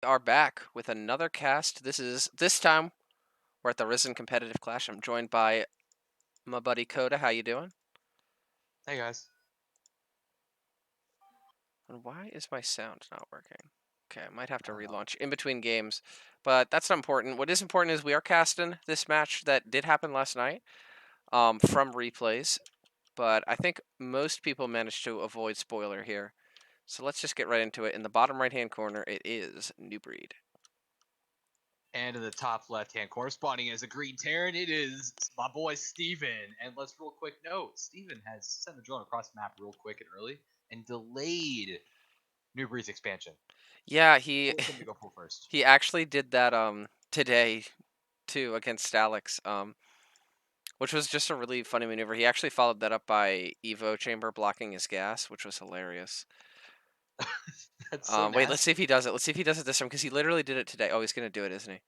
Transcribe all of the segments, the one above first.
Are back with another cast. This time we're at the Ris3n competitive clash. I'm joined by my buddy Coda. How you doing? Hey guys. And why is my sound not working? Okay, I might have to I don't know. relaunch in between games, but that's not important. What is important is we are casting this match that did happen last night from replays, but I think most people managed to avoid spoiler here. So let's just get right into it. In the bottom right-hand corner, it is Newbreed. And in the top left-hand corresponding as a green Terran, it is my boy Steven. And let's real quick note, Steven has sent the drone across the map real quick and early and delayed Newbreed's expansion. Yeah, he Forced him to go full first. he actually did that today too against Alex. Which was just a really funny maneuver. He actually followed that up by Evo Chamber blocking his gas, which was hilarious. That's so Wait, let's see nasty. if he does it. Let's see if he does it this time, because he literally did it today. Oh, he's gonna do it, isn't he?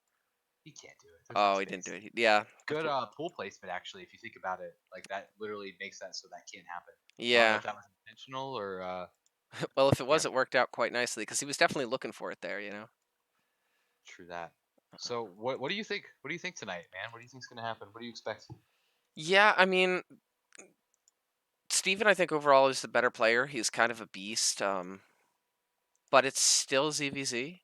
He can't do it. There's not Oh, he didn't do space. it. Yeah, Good pool placement actually, if you think about it. Like that literally makes that so that can't happen. I don't know yeah. if that was intentional or Well, if it yeah, was, it worked out quite nicely, because he was definitely looking for it there. You know. true that. So what do you think? What do you think tonight, man? What do you think's gonna happen? What do you expect? Yeah, I mean, Steven, I think overall is the better player. He's kind of a beast. But it's still ZVZ,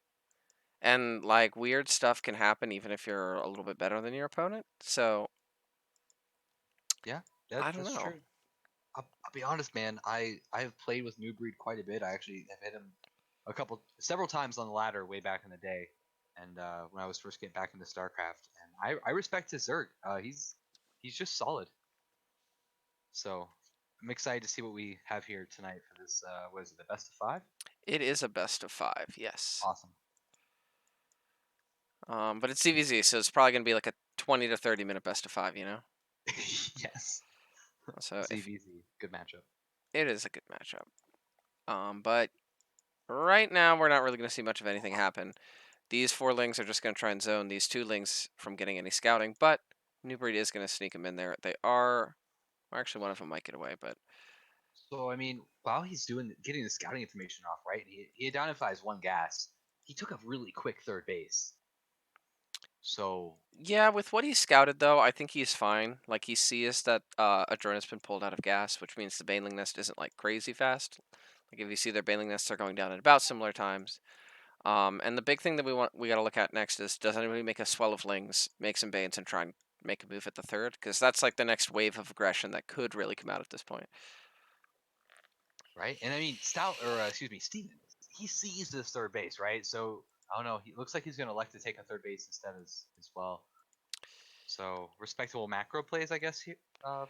and like weird stuff can happen even if you're a little bit better than your opponent. So Yeah, I don't that's know. true. I'll be honest, man. I have played with Newbreed quite a bit. I actually have hit him several times on the ladder way back in the day, and when I was first getting back into StarCraft. And I respect his Zerg. He's just solid. So I'm excited to see what we have here tonight for this. What is it? The best of five? It is a best of five, yes. Awesome. But it's CVZ, so it's probably gonna be like a 20 to 30 minute best of five. You know. Yes. So if ZVZ, good matchup. it is a good matchup. But right now we're not really gonna see much of anything happen. These four lings are just gonna try and zone these two lings from getting any scouting, but Newbreed is gonna sneak them in there. They are. Or actually, one of them might get away, but So I mean, while he's getting the scouting information off, right? He identifies one gas. He took a really quick third base. So yeah, with what he scouted though, I think he's fine. Like he sees that a drone has been pulled out of gas, which means the baneling nest isn't like crazy fast. Like if you see their baneling nests are going down at about similar times. And the big thing that we got to look at next is, does anybody make a swell of lings, make some banes, and try and make a move at the third? Because that's like the next wave of aggression that could really come out at this point. right, and I mean, Stout or excuse me, Steven, he sees this third base, right? So I don't know. He looks like he's going to elect to take a third base instead as well. So respectable macro plays, I guess,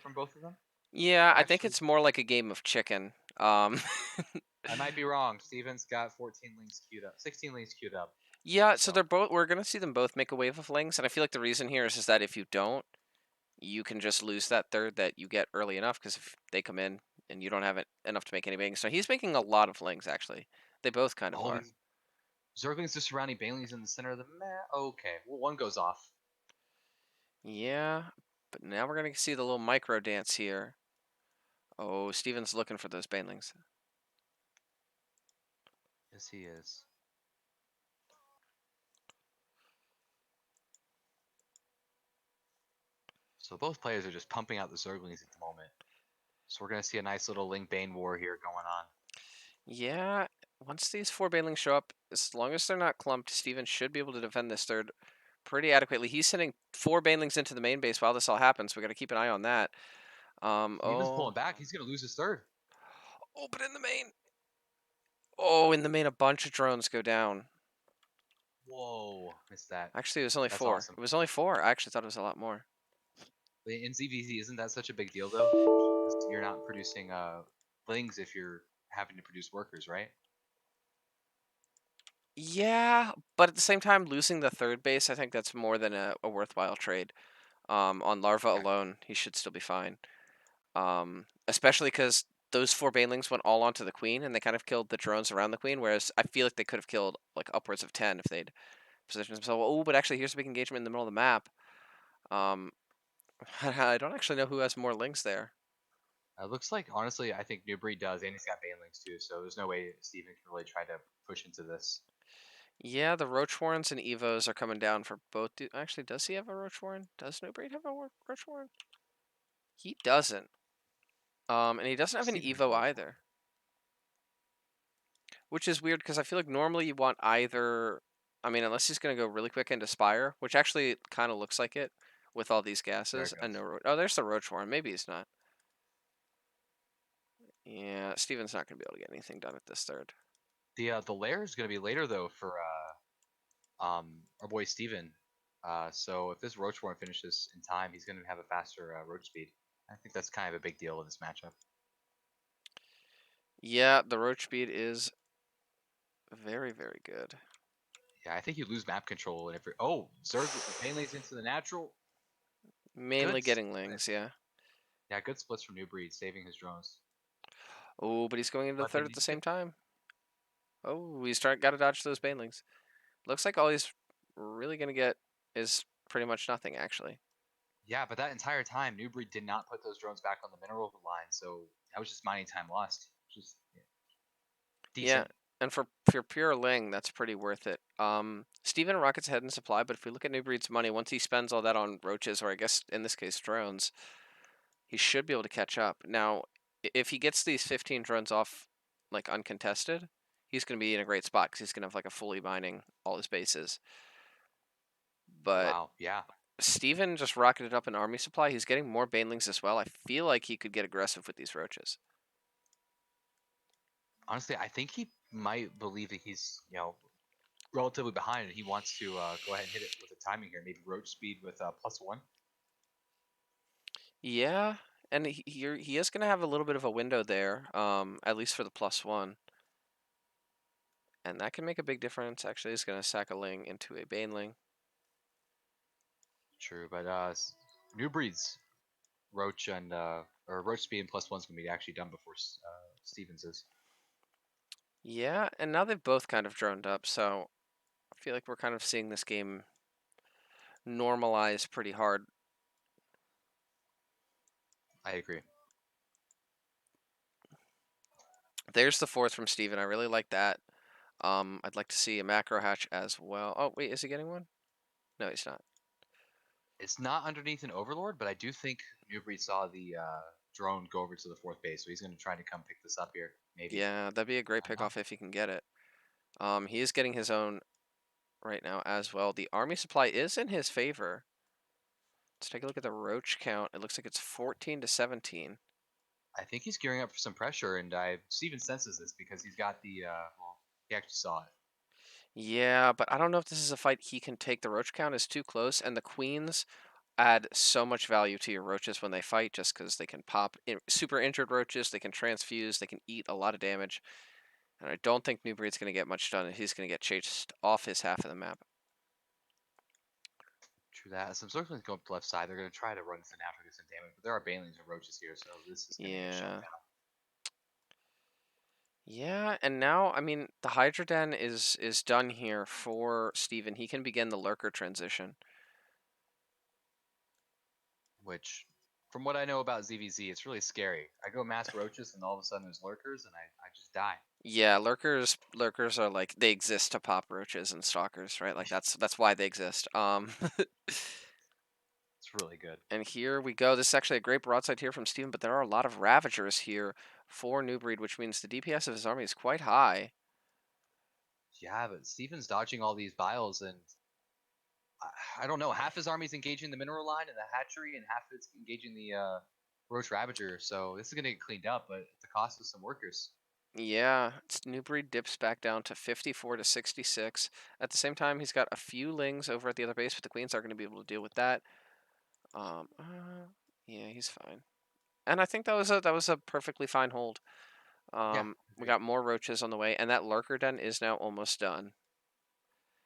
from both of them. Yeah, I think Actually, it's more like a game of chicken. I might be wrong. Steven's got 14 links queued up, 16 links queued up. Yeah, so So they're both. We're gonna see them both make a wave of lings, and I feel like the reason here is that if you don't, you can just lose that third that you get early enough, because if they come in and you don't have it enough to make any bangs. So he's making a lot of lings actually. They both kind of oh, are. he's Zerglings just surrounding Banelings in the center of the map. Okay, well one goes off. Yeah, but now we're gonna see the little micro dance here. Oh, Steven's looking for those banelings. Yes, he is. So both players are just pumping out the Zerglings at the moment. So we're gonna see a nice little Link Bane war here going on. Yeah, once these four banelings show up, as long as they're not clumped, Steven should be able to defend this third pretty adequately. He's sending four banelings into the main base while this all happens, so we got to keep an eye on that. Steven's pulling back. He's gonna lose his third. Open in the main. Oh, in the main, a bunch of drones go down. Whoa, missed that. Actually, it was only That's four. awesome. It was only four. I actually thought it was a lot more. In ZVZ, isn't that such a big deal though? 'Cause you're not producing lings if you're having to produce workers, right? Yeah, but at the same time, losing the third base, I think that's more than a worthwhile trade. On Larva Okay. alone, he should still be fine. Especially because those four banelings went all onto the queen, and they kind of killed the drones around the queen. Whereas I feel like they could have killed like upwards of 10 if they'd positioned themselves. Oh, but actually, here's a big engagement in the middle of the map. Um, I don't actually know who has more links there. It looks like honestly, I think Newbreed does, and he's got banelings too. So there's no way Steven can really try to push into this. Yeah, the Roach Warrens and Evos are coming down for both. Actually, does he have a Roach Warren? Does Newbreed have a Roach Warren? He doesn't. And he doesn't have an Steven has a Evo roach one. either, which is weird because I feel like normally you want either. I mean, unless he's gonna go really quick into Spire, which actually kind of looks like it with all these There gases. it And goes. no, oh, there's the Roach Warren. Maybe he's not. Yeah, Steven's not gonna be able to get anything done at this third. The lair is gonna be later though for our boy Steven. So if this roach one finishes in time, he's gonna have a faster roach speed. I think that's kind of a big deal in this matchup. Yeah, the Roach speed is very, very good. Yeah, I think you lose map control and if you're oh Zerg with the pain lanes into the natural. Mainly Good getting split. lings, yeah. Yeah, good splits from Newbreed, saving his drones. Oh, but he's going into the But they third at the did same get time. Oh, got to dodge those banelings. Looks like all he's really gonna get is pretty much nothing, actually. yeah, but that entire time Newbreed did not put those drones back on the mineral line, so that was just mining time lost. Just yeah, Yeah, decent. and for pure Ling, that's pretty worth it. Steven rockets ahead in supply, but if we look at Newbreed's money, once he spends all that on roaches, or I guess in this case drones, he should be able to catch up. Now, if he gets these 15 drones off like uncontested, he's going to be in a great spot because he's going to have like a fully mining all his bases. But Wow, yeah. Steven just rocketed up an army supply. He's getting more banelings as well. I feel like he could get aggressive with these roaches. Honestly, I think he might believe that he's, relatively behind and he wants to go ahead and hit it with a timing here. Maybe roach speed with +1. Yeah, and he is going to have a little bit of a window there, at least for the +1. And that can make a big difference. Actually, he's going to sack a Ling into a Baneling. True, but new breeds roach and or roach speed and +1's gonna be actually done before Stevens is. Yeah, and now they've both kind of droned up, so I feel like we're kind of seeing this game normalize pretty hard. I agree. There's the fourth from Steven. I really like that. I'd like to see a macro hatch as well. Oh, wait, is he getting one? No, he's not. It's not underneath an overlord, but I do think new breed saw the drone go over to the fourth base, so he's gonna try to come pick this up here. Maybe. Yeah, that'd be a great Not. pickoff if he can get it. He is getting his own right now as well. The army supply is in his favor. Let's take a look at the roach count. It looks like it's 14 to 17. I think he's gearing up for some pressure, and Steven senses this because he's got the well, he actually saw it. Yeah, but I don't know if this is a fight he can take. The roach count is too close, and the queens add so much value to your roaches when they fight just because they can pop super injured roaches, they can transfuse, they can eat a lot of damage. And I don't think Newbreed's going to get much done. He's going to get chased off his half of the map. True that. Some Zerglings go up the left side. They're going to try to run this in after get some damage, but there are Banelings and Roaches here, so this is going to get shut Yeah. down. Yeah, and now, I mean, the Hydra Den is done here for Steven. He can begin the Lurker transition. Which, from what I know about ZVZ, it's really scary. I go mass Roaches, and all of a sudden there's Lurkers, and I just die. Yeah, lurkers are like they exist to pop roaches and stalkers, right? Like that's why they exist. It's really good. And here we go. This is actually a great broadside here from Steven, but there are a lot of Ravagers here for Newbreed, which means the DPS of his army is quite high. Yeah, but Steven's dodging all these biles, and I don't know. Half his army's engaging the mineral line and the hatchery, and half of it's engaging the Roach Ravager. So this is going to get cleaned up, but at the cost of some workers. Yeah, Newbreed dips back down to 54 to 66. At the same time, he's got a few lings over at the other base, but the queens aren't going to be able to deal with that. Um, uh, yeah, he's fine. And I think that was a perfectly fine hold. Yeah, We agreed. got more roaches on the way, and that lurker den is now almost done.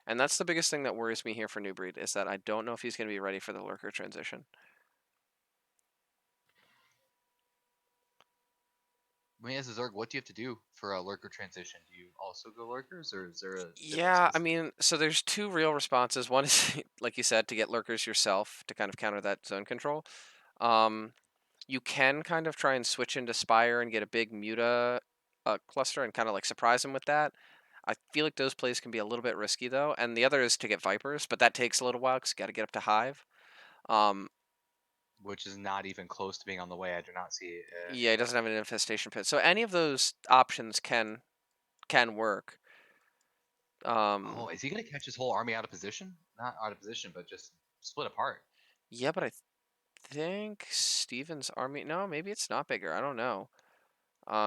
And that's the biggest thing that worries me here for Newbreed is that I don't know if he's going to be ready for the lurker transition. I mean, as a Zerg, what do you have to do for a Lurker transition? Do you also go Lurkers, or is there a different Yeah, I specific? mean, so there's two real responses. One is, like you said, to get lurkers yourself to kind of counter that zone control. Um, you can kind of try and switch into Spire and get a big Muta cluster and kind of like surprise him with that. I feel like those plays can be a little bit risky though, and the other is to get Vipers, but that takes a little while because you got to get up to Hive. Um, which is not even close to being on the way. I do not see yeah, he anywhere. doesn't have an infestation pit, so any of those options can work. Um, Oh, is he gonna catch his whole army out of position? Not out of position, but just split apart. yeah, but I think Steven's army. No, maybe it's not bigger. I don't know.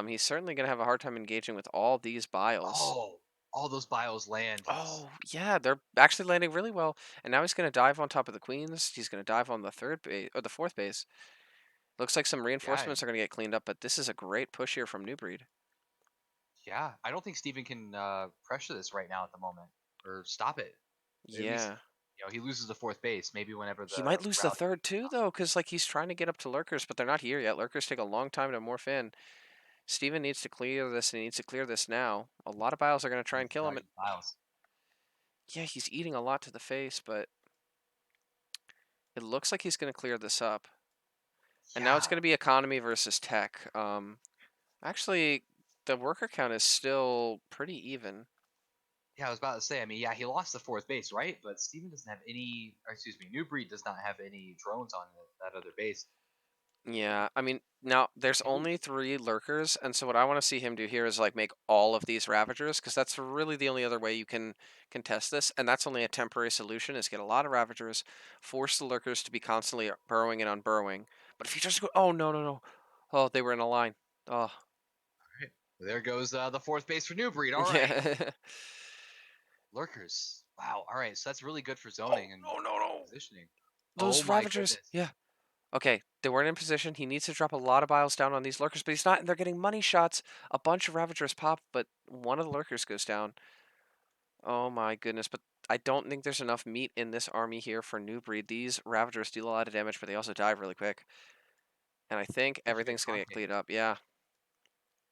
He's certainly gonna have a hard time engaging with all these biles. Oh, all those bios land. Oh, yeah, they're actually landing really well. And now he's going to dive on top of the queens. He's going to dive on the third base or the fourth base. Looks like some Yeah, and reinforcements are going to get cleaned up, but this is a great push here from Newbreed. yeah. I don't think Steven can pressure this right now at the moment or stop it. At least, Yeah. he loses the fourth base. Maybe whenever He the might lose the rally. third too, though, because like he's trying to get up to lurkers, but they're not here yet. Lurkers take a long time to morph in. Steven needs to clear this, and he needs to clear this now. A lot of biles are going to try and Needs to kill him. target Biles. Yeah, he's eating a lot to the face, but it looks like he's going to clear this up. And now it's Yeah, going to be economy versus tech. Actually, the worker count is still pretty even. yeah. I was about to say. I mean, yeah, he lost the fourth base, right? But Steven doesn't have any. Or excuse me, New Breed does not have any drones on that other base. Yeah, I mean, now there's Maybe. only 3 lurkers, and so what I want to see him do here is like make all of these ravagers, because that's really the only other way you can contest this, and that's only a temporary solution. Is get a lot of ravagers, force the lurkers to be constantly burrowing and unburrowing. But if you just go, oh no no no, oh they were in a line. Oh All right. There goes the fourth base for New Breed. All right. yeah. Lurkers. Wow. All right. So that's really good for Oh zoning and no no no, positioning. Oh those my ravagers. goodness. Yeah. Okay, they weren't in position. He needs to drop a lot of biles down on these lurkers, but he's not, and they're getting money shots. A bunch of Ravagers pop, but one of the lurkers goes down. Oh my goodness, but I don't think there's enough meat in this army here for New Breed. These Ravagers deal a lot of damage, but they also dive really quick. And I think Such a good everything's going to get quantity. cleared up. Yeah,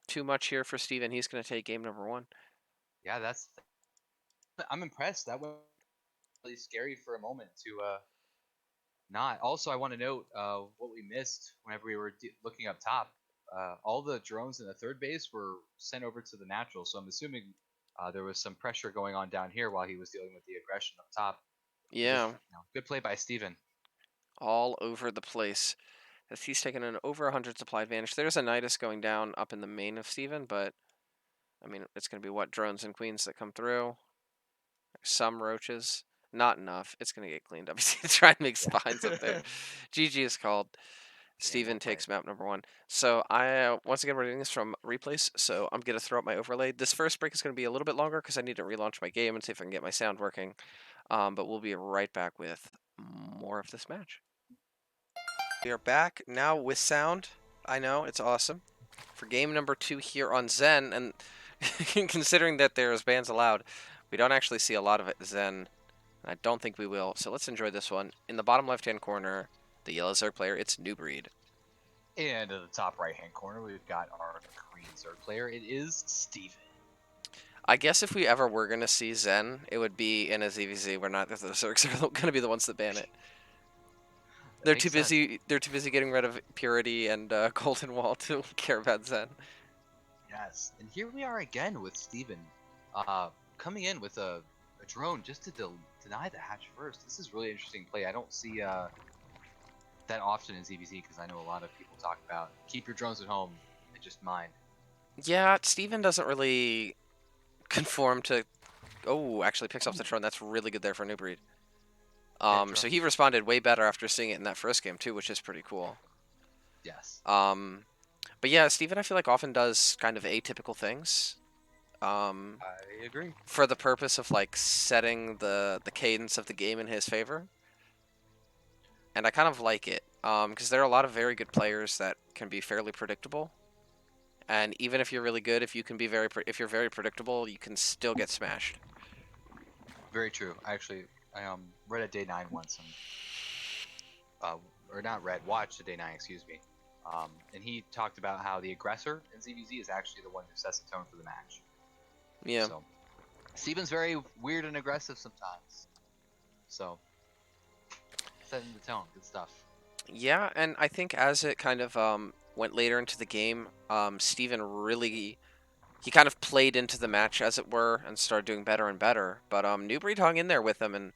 too much here for Steven. He's going to take game number 1. Yeah, that's. I'm impressed. That was really scary for a moment to not. Also, I want to note what we missed whenever we were looking up top. All the drones in the third base were sent over to the natural, so I'm assuming there was some pressure going on down here while he was dealing with the aggression up top. Good, Yeah, good play by Steven. all over the place. As he's taking an over 100 supply advantage. There's a Nidus going down up in the main of Steven, but I mean, it's going to be what, drones and queens that come through. Some roaches. Not enough. It's going to get cleaned up. He's going to try and make spines up there. Yeah. GG is called. Damn, well Steven played. takes map number 1. So once again, we're doing this from replays. So I'm going to throw up my overlay. This first break is going to be a little bit longer because I need to relaunch my game and see if I can get my sound working. But we'll be right back with more of this match. We are back now with sound. I know, it's awesome. For game number 2 here on Zen, and considering that there's bans allowed, we don't actually see a lot of it Zen. I don't think we will, so let's enjoy this one. In the bottom left-hand corner, the yellow Zerg player, it's Newbreed. And in the top right hand corner, we've got our green Zerg player. It is Steven. I guess if we ever were going to see Zen, it would be in a ZVZ where not the Zergs are going to be the ones that ban it. That makes sense. They're too busy getting rid of Purity and Golden Wall to care about Zen. Yes. And here we are again with Steven coming in with a drone just to deny the hatch first. This is really interesting play. I don't see that often in ZVZ because I know a lot of people talk about keep your drones at home and just mine. Yeah, Steven doesn't really conform to... Oh, actually picks up the Ooh, drone. That's really good there for Newbreed. that So drone. he responded way better after seeing it in that first game too, which is pretty cool. Yes. Um, but yeah, Steven I feel like often does kind of atypical things. I agree. For the purpose of like setting the cadence of the game in his favor, and I kind of like it because there are a lot of very good players that can be fairly predictable, and even if you're really good, if you can be if you're very predictable, you can still get smashed. Very true. I read a day 9 once and uh, or not read, watched a day 9, excuse me. And he talked about how the aggressor in ZVZ is actually the one who sets the tone for the match. Yeah. So Steven's very weird and aggressive sometimes. So setting the tone, good stuff. Yeah, and I think as it kind of went later into the game, Steven really he kind of played into the match, as it were, and started doing better and better. But Newbreed hung in there with him, and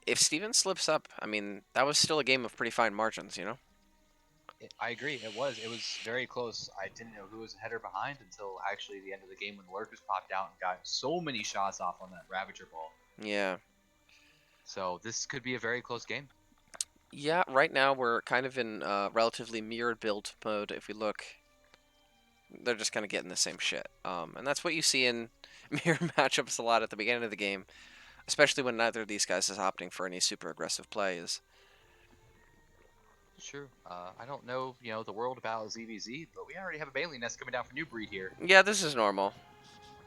if Steven slips up, I mean, that was still a game of pretty fine margins, you know? I agree. It was very close. I didn't know who was ahead or behind until actually the end of the game when Lurkers popped out and got so many shots off on that Ravager ball. Yeah. So this could be a very close game. Yeah, right now we're kind of in relatively mirrored build mode. If we look, they're just kind of getting the same shit. And that's what you see in mirror matchups a lot at the beginning of the game, especially when neither of these guys is opting for any super aggressive plays. It's true. I don't know, the world about ZVZ, but we already have a Bailey nest coming down for Newbreed here. Yeah, this is normal.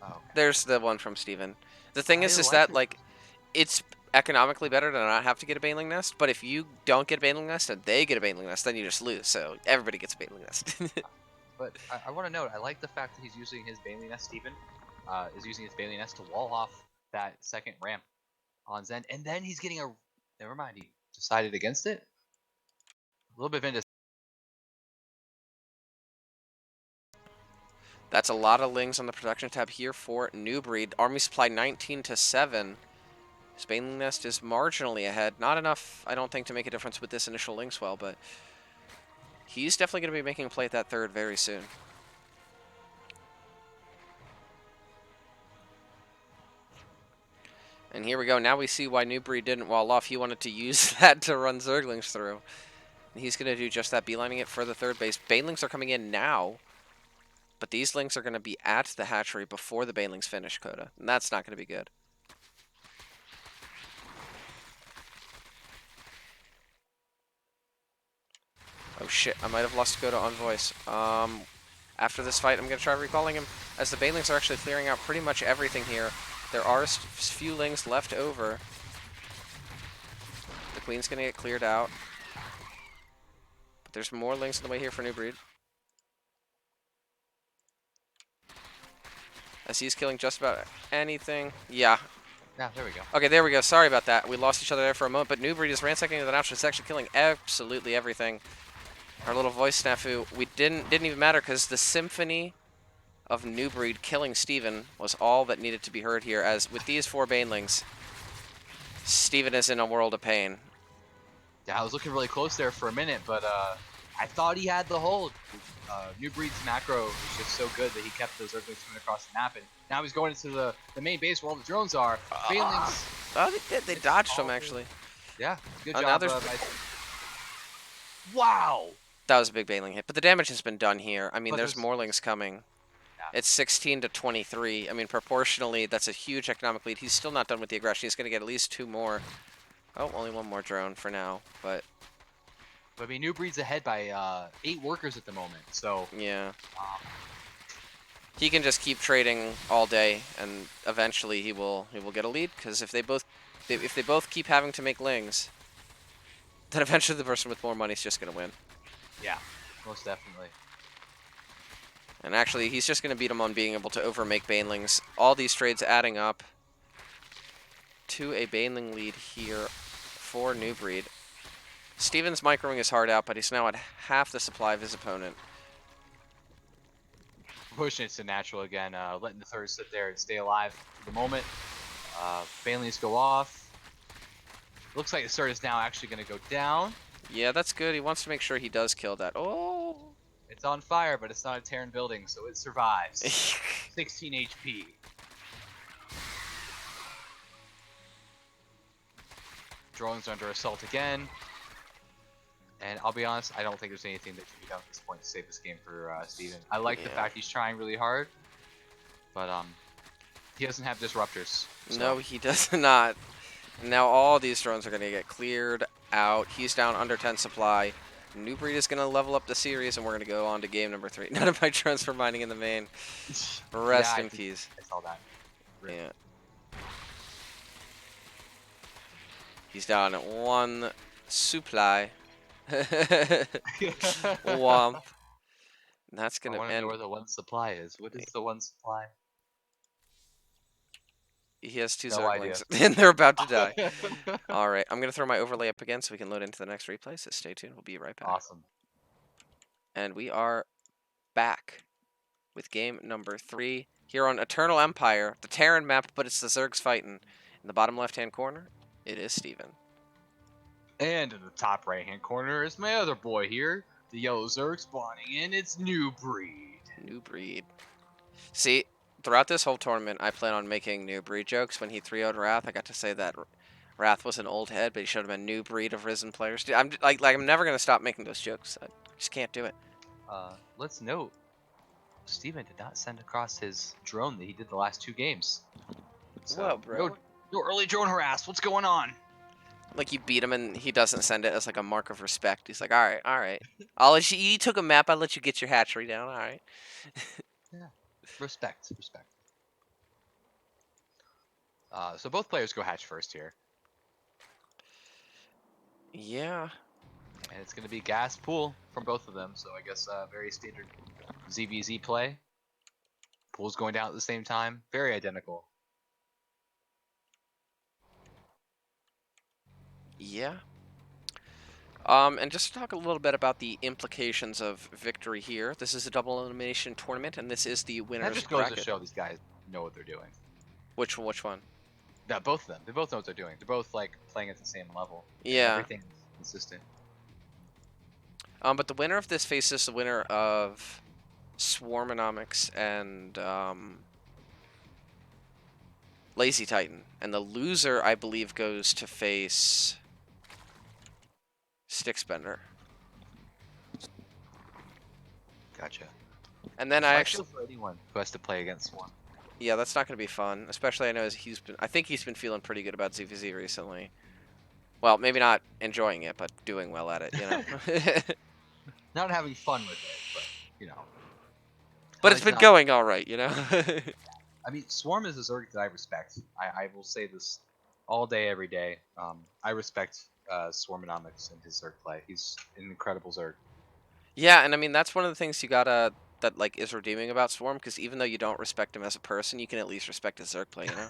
Oh, okay. There's the one from Steven. The thing I is like that, it. like, it's economically better to not have to get a Baneling Nest, but if you don't get a Baneling Nest and they get a Baneling Nest, then you just lose, so everybody gets a Baneling Nest. But I want to note, I like the fact that he's using his Bailey nest, Steven, is using his Bailey nest to wall off that second ramp on Zen, and then he's getting a. Never mind, he decided against it. A little bit of indecision. That's a lot of lings on the production tab here for Newbreed. Army supply 19 to 7. His Baneling Nest is marginally ahead. Not enough, I don't think, to make a difference with this initial ling swell, but he's definitely going to be making a play at that third very soon. And here we go. Now we see why Newbreed didn't wall off. He wanted to use that to run Zerglings through. And he's going to do just that, beelining it for the third base. Banelings are coming in now, but these lings are going to be at the hatchery before the Banelings finish, Coda. And that's not going to be good. Oh shit, I might have lost Coda on voice. After this fight, I'm going to try recalling him, as the Banelings are actually clearing out pretty much everything here. There are a few lings left over. The Queen's going to get cleared out. But there's more lings on the way here for Newbreed, as he's killing just about anything. Yeah. Yeah, there we go. Okay, there we go. Sorry about that. We lost each other there for a moment, but Newbreed is ransacking the Nautilus's section, killing absolutely everything. Our little voice snafu, we didn't even matter, because the symphony of Newbreed killing Steven was all that needed to be heard here, as with these 4 Banelings, Steven is in a world of pain. Yeah, I was looking really close there for a minute, but I thought he had the hold. Newbreed's macro is just so good that he kept those Earthlings coming across the map, and now he's going into the main base where all the drones are. Banelings. Oh, they did. They dodged him, actually. Yeah, good Now job. there's... Wow! That was a big Baneling hit, but the damage has been done here. I mean, But there's more lings coming. Yeah. It's 16 to 23. I mean, proportionally, that's a huge economic lead. He's still not done with the aggression. He's going to get at least 2 more. Oh, only 1 more drone for now, but... I mean, Newbreed's ahead by 8 workers at the moment, so... Yeah. Um, He can just keep trading all day, and eventually he will get a lead, because if they both keep having to make lings, then eventually the person with more money is just going to win. yeah, most definitely. And actually, he's just going to beat him on being able to overmake Banelings. All these trades adding up to a Baneling lead here for Newbreed. Steven's microing his heart out, but he's now at half the supply of his opponent. Pushing it to natural again, letting the third sit there and stay alive for the moment. Banelings go off. Looks like the start is now actually going to go down. Yeah, that's good. He wants to make sure he does kill that. Oh! It's on fire, but it's not a Terran building, so it survives. 16 HP. Drones under assault again. And I'll be honest, I don't think there's anything that can be done at this point to save this game for Steven. I like the fact he's trying really hard, but he doesn't have disruptors. So. No, he does not. Now all these drones are going to get cleared out. He's down under 10 supply. Newbreed is going to level up the series, and we're going to go on to game number 3. None of my drones for mining in the main. Rest in peace. I saw that. Really. Yeah. He's down at 1 supply. Womp. That's gonna end. I know where the 1 supply is. What is the 1 supply? He has 2 Zerglings, and they're about to die. All right, I'm gonna throw my overlay up again so we can load into the next replay. So stay tuned. We'll be right back. Awesome. And we are back. with game number 3 here on Eternal Empire, the Terran map, but it's the Zergs fighting. In the bottom left-hand corner, it is Steven. And in the top right-hand corner is my other boy here, the yellow Zerg spawning in. It's Newbreed. Newbreed. See, throughout this whole tournament, I plan on making Newbreed jokes. When he 3-0'd Wrath, I got to say that Wrath was an old head, but he showed him a new breed of Ris3n players. Dude, I'm never gonna stop making those jokes. I just can't do it. Let's note, Steven did not send across his drone that he did the last 2 games. Whoa, So, bro. no early drone harass. What's going on? Like, you beat him and he doesn't send it as like a mark of respect. He's like, all right, all right. I'll let you. You took a map. I'll let you get your hatchery down. All right. Yeah, respect, respect. So both players go hatch first here, Yeah. and it's going to be gas pool from both of them. So I guess very standard ZVZ play. Pools going down at the same time, very identical. Yeah. And just to talk a little bit about the implications of victory here. This is a double elimination tournament, and this is the That winners just goes to bracket. show these guys know what they're doing. Which one? Yeah, both of them. They both know what they're doing. They're both like playing at the same level. And Yeah. everything's consistent. But the winner of this faces the winner of Swarmonomics and Lazy Titan, and the loser, I believe, goes to face Stickspender. Gotcha. And then So I I actually, feel for anyone who has to play against one. yeah, that's not going to be fun. Especially I know I think he's been feeling pretty good about ZVZ recently. Well, maybe not enjoying it, but doing well at it, you know. Not having fun with it, but you know. But At it's least been not. going all right, you know. I mean, Swarm is a Zerg that I respect. I will say this all day, every day. I respect Swarmonomics and his Zerg play. He's an incredible Zerg. Yeah, and I mean that's one of the things that like is redeeming about Swarm, because even though you don't respect him as a person, you can at least respect his Zerg play, you know.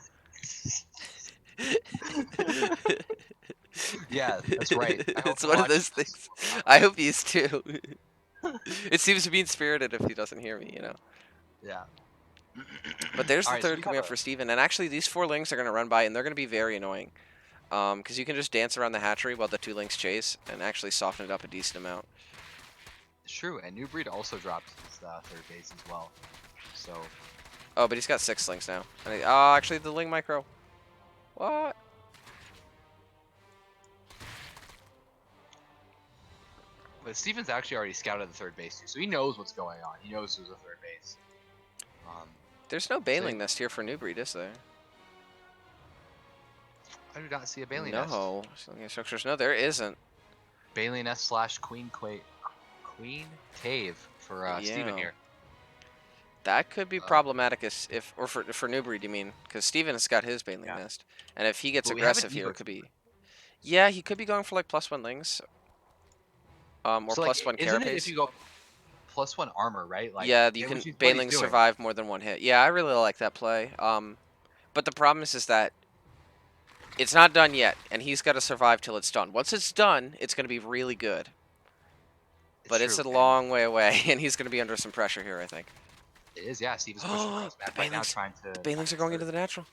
Yeah, that's right. I hope It's he one of watches those this. things. I hope he is too. It seems to be spirited if he doesn't hear me, you know. Yeah. But there's All the right, so third we coming have up for Steven, and actually these 4 links are going to run by, and they're going to be very annoying. Because you can just dance around the hatchery while the 2 links chase, and actually soften it up a decent amount. true, and Newbreed also dropped his third base as well. So Oh, but he's got 6 links now. Oh, actually the link micro. What? but Steven's actually already scouted the third base too, so he knows what's going on. He knows there's a third base. There's no So Baneling Nest here for Newbreed, is there? I do not see a Bailey Nest. No. Structures. No, there isn't. Bailey Nest slash Queen Cave for Steven Yeah. here. That could be problematic or for Newbreed, you mean? Because Steven has got his Baneling Yeah. Nest. And if he gets But we have an aggressive here, Evo. it could be... Yeah, he could be going for like +1 lings. Or So like, +1 isn't it if carapace. you go +1 armor, right? Like, Yeah, you which can is what he's Banelings doing. survive more than 1 hit. Yeah, I really like that play. But the problem is that it's not done yet, and he's got to survive till it's done. Once it's done, it's going to be really good. But it's true. a long way away, and he's going to be under some pressure here, I think. It is, yeah. Steven's pushing across The map right now, Banelings, trying the to. Banelings are going into the natural.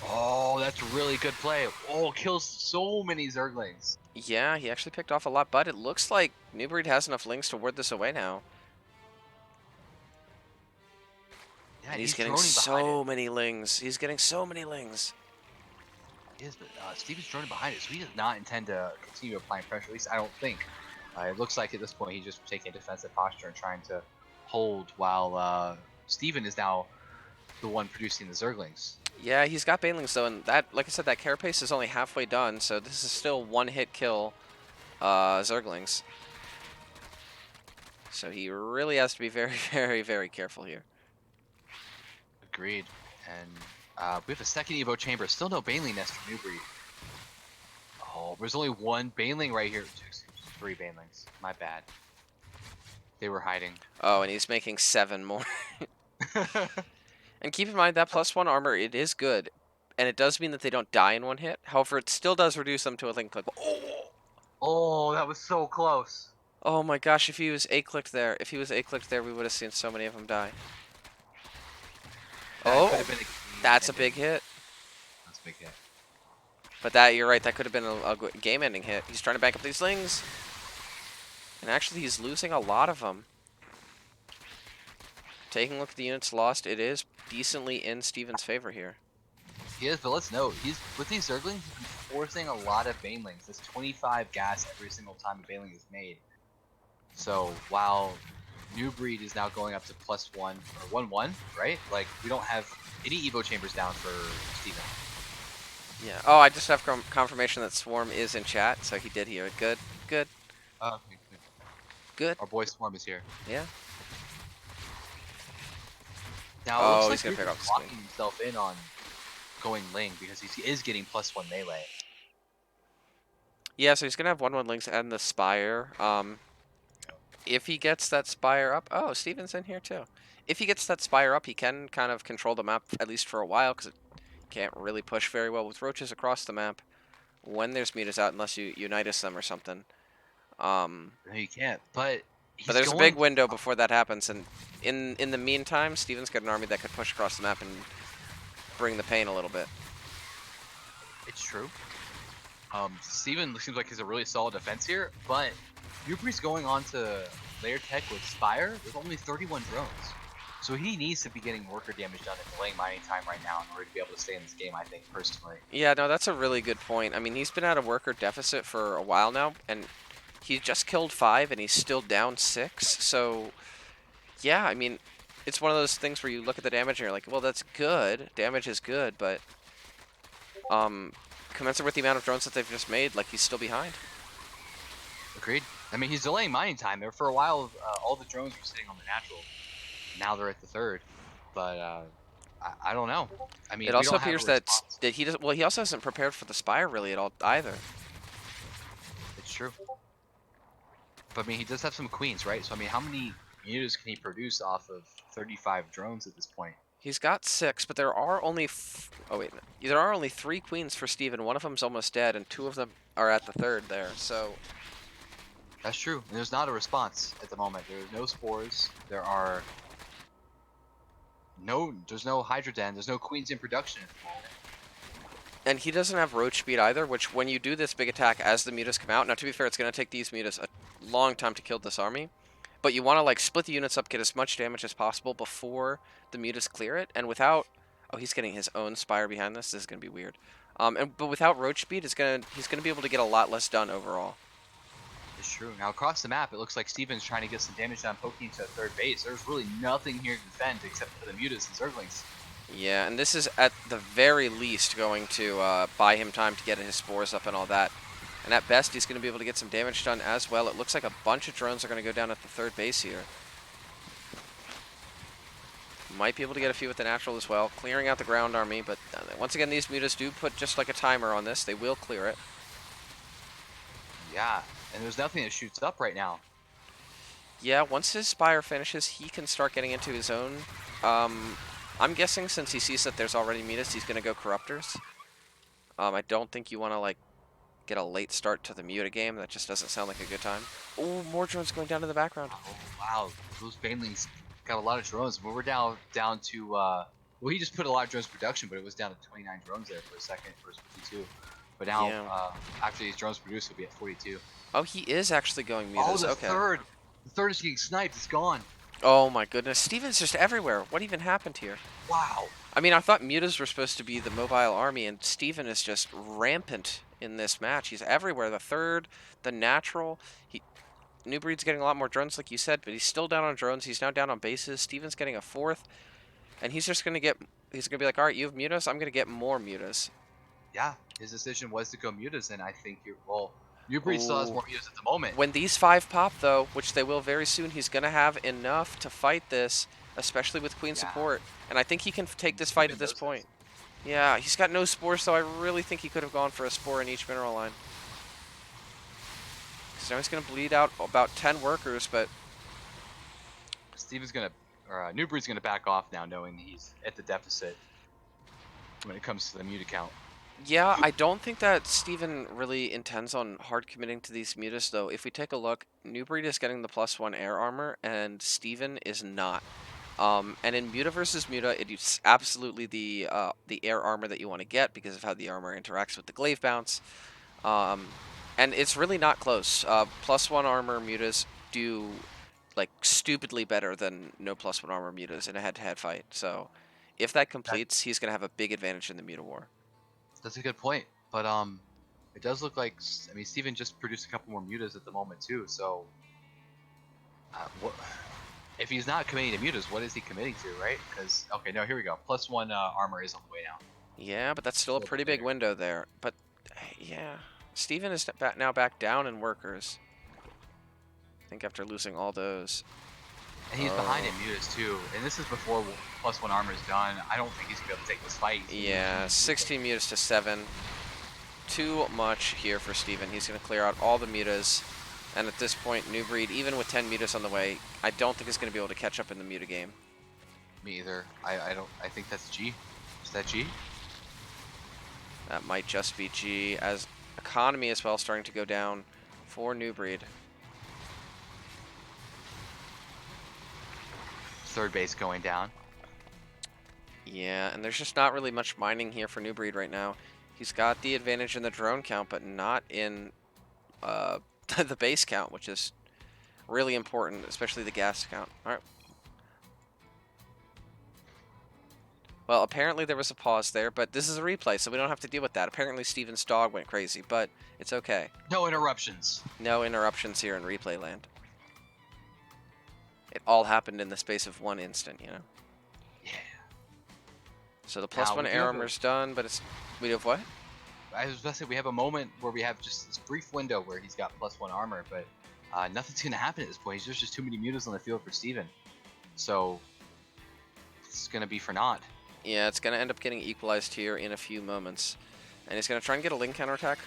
Oh, that's really good play. Oh, kills so many Zerglings. Yeah, he actually picked off a lot, but it looks like Newbreed has enough lings to ward this away now. Yeah, And and he's he's getting droning behind it. so many lings. He's getting so many lings. He is, but Steven's droning behind it, so he does not intend to continue applying pressure. At least I don't think. It looks like at this point he's just taking a defensive posture and trying to hold while Steven is now the one producing the Zerglings. Yeah, he's got Banelings though, and that, like I said, that carapace is only halfway done, so this is still 1-hit kill Zerglings. So he really has to be very, very, very careful here. Agreed. And we have a second Evo chamber. Still no Baneling Nest from Newbreed. Oh, there's only 1 Baneling right here. 3 Banelings. My bad. They were hiding. Oh, and he's making 7 more. And keep in mind that +1 armor, it is good. And it does mean that they don't die in 1 hit. However, it still does reduce them to a link clip. Oh! Oh, that was so close. Oh my gosh, if he was A-clicked there, we would have seen so many of them die. That could Oh, have been a that's a big game-ending. hit. That's a big hit. But that, you're right, that could have been a game-ending hit. He's trying to back up these lings, and actually he's losing a lot of them. Taking a look at the units lost, it is decently in Steven's favor here. He is, but let's note, he's with these Zerglings, he's been forcing a lot of Banelings. That's 25 gas every single time a Baneling is made. So while Newbreed is now going up to +1 or 1-1, right? Like we don't have any Evo chambers down for Steven. Yeah. Oh, I just have confirmation that Swarm is in chat, so he did hear it. Good. Good. Okay, good. Good. Our boy Swarm is here. Yeah. Now it looks Oh, like he's gonna Newbreed pick is off the queen. locking himself in on going Ling because he is getting +1 melee. Yeah, so he's gonna have 1/1 links and the Spire. If he gets that Spire up, oh, Steven's in here too. If he gets that Spire up, he can kind of control the map at least for a while because it can't really push very well with roaches across the map when there's mutas out unless you unitus them or something. No, you can't. But But he's there's a big going. window before that happens, and in the meantime, Steven's got an army that could push across the map and bring the pain a little bit. It's true. Steven seems like he's a really solid defense here, but Newbreed's going on to layer tech with Spire with only 31 drones. So he needs to be getting worker damage done and delaying mining time right now in order to be able to stay in this game, I think, personally. Yeah, no, that's a really good point. I mean, he's been at a worker deficit for a while now, and he just killed 5, and he's still down 6. So, yeah, I mean, it's one of those things where you look at the damage and you're like, well, that's good. Damage is good, but commensurate with the amount of drones that they've just made, like, he's still behind. Agreed. I mean, he's delaying mining time. There for a while, all the drones were sitting on the natural. Now they're at the third. But I don't know. I It mean, we also don't have a appears that response. he doesn't. Well, he also hasn't prepared for the Spire really at all either. It's true. But I mean, he does have some queens, right? So I mean, how many units can he produce off of 35 drones at this point? He's got 6, but there are only oh wait, there are only 3 queens for Steven. One of them's almost dead, and 2 of them are at the third there. So That's true. And there's not a response at the moment. There's no spores. There's no Hydra Den. There's no queens in production at the moment. and he doesn't have roach speed either, which when you do this big attack as the mutas come out, now to be fair, it's going to take these mutas a long time to kill this army, but you want to like split the units up, get as much damage as possible before the mutas clear it, and without, oh, he's getting his own Spire behind this. This is going to be weird. But without roach speed, he's going to be able to get a lot less done overall. It's true. Now across the map, it looks like Steven's trying to get some damage done poking to third base. There's really nothing here to defend except for the mutas and Zerglings. Yeah, and this is at the very least going to buy him time to get his spores up and all that. And at best, he's going to be able to get some damage done as well. It looks like a bunch of drones are going to go down at the third base here. Might be able to get a few with the natural as well, clearing out the ground army. But once again, these mutas do put just like a timer on this. They will clear it. Yeah, and there's nothing that shoots up right now. Yeah, once his Spire finishes, he can start getting into his own. I'm guessing since he sees that there's already mutas, he's going to go Corruptors. I don't think you want to, like, get a late start to the Muta game. That just doesn't sound like a good time. Oh, more drones going down to the background. Oh wow, those Banelings got a lot of drones. But we're down to well, he just put a lot of drones production, but it was down to 29 drones there for a second, for 52. But now Yeah. after these drones produce, he'll be at 42. Oh, he is actually going Oh, mutas. Okay. the third is getting sniped. It's gone. Oh my goodness. Steven's just everywhere. What even happened here? Wow. I mean, I thought mutas were supposed to be the mobile army, and Steven is just rampant in this match. He's everywhere. The third, the natural. Newbreed's getting a lot more drones, like you said, but he's still down on drones. He's now down on bases. Steven's getting a fourth, and he's just going to get... He's going to be like, all right, you have mutas? I'm going to get more mutas. Yeah, his decision was to go mutas, and I think well, Newbreed still has Ooh. more mutas at the moment. When these 5 pop, though, which they will very soon, he's going to have enough to fight this, especially with Queen support. And I think he can take this fight at this point. Yeah, he's got no spores, so I really think he could have gone for a spore in each mineral line. Because now he's going to bleed out about 10 workers, but... Newbreed's gonna back off now, knowing he's at the deficit when it comes to the muta count. Yeah, I don't think that Steven really intends on hard committing to these mutas, though. If we take a look, Newbreed is getting the +1 air armor, and Steven is not. And in Muta versus Muta, it is absolutely the air armor that you want to get because of how the armor interacts with the glaive bounce. Um, and it's really not close. +1 armor mutas do like stupidly better than no +1 armor mutas in a head-to-head fight. So if that That completes, he's gonna have a big advantage in the muta war. that's a good point. But it does look like I mean Steven just produced a couple more mutas at the moment too. So what if he's not committing to mutas? What is he committing to, right? Because okay, no, here we go. +1 armor is on the way now. Yeah, but that's A still a little bit pretty big later. window there. But yeah, Steven is now back down in workers. I think after losing all those. And he's behind in Oh, mutas too. And this is before +1 armor is done. I don't think he's gonna be able to take this fight. He's gonna lose too yeah, many mutas. 16 mutas to 7. Too much here for Steven. He's going to clear out all the mutas. And at this point, Newbreed, even with 10 mutas on the way, I don't think he's going to be able to catch up in the muta game. Me either. I don't. I think that's G. Is that G? That might just be G, as economy as well starting to go down for Newbreed. Third base going down. Yeah, and there's just not really much mining here for Newbreed right now. He's got the advantage in the drone count, but not in uh, the base count, which is really important, especially the gas count. All right. Well, apparently there was a pause there, but this is a replay, so we don't have to deal with that. Apparently Steven's dog went crazy, but it's okay. No interruptions. No interruptions here in replay land. It all happened in the space of one instant, you know? Yeah. So the Now +1 we do air have a. armor's done, but it's... We have what? I was about to say we have a moment where we have just this brief window where he's got +1 armor, but nothing's gonna happen at this point. There's just too many mutas on the field for Steven. So it's gonna be for naught. Yeah, it's going to end up getting equalized here in a few moments. And he's going to try and get a Ling counterattack.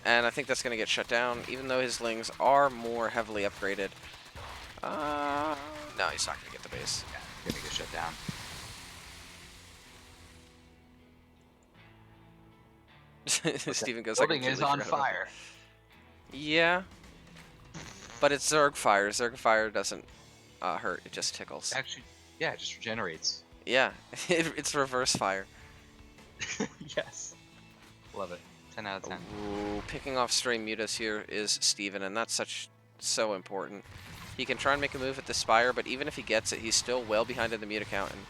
And I think that's going to get shut down, even though his Lings are more heavily upgraded. No, he's not going to get the base. Yeah, it's gonna get shut down. But that Steven goes, I building is completely on forgot about that. fire. Yeah, but it's Zerg Fire. Zerg Fire doesn't hurt, it just tickles. Actually, yeah, it just regenerates. Yeah, it's reverse fire. Yes. Love it. 10 out of 10. Ooh, picking off stray mutas here is Steven, and that's so important. He can try and make a move at the Spire, but even if he gets it, he's still well behind in the muta count, and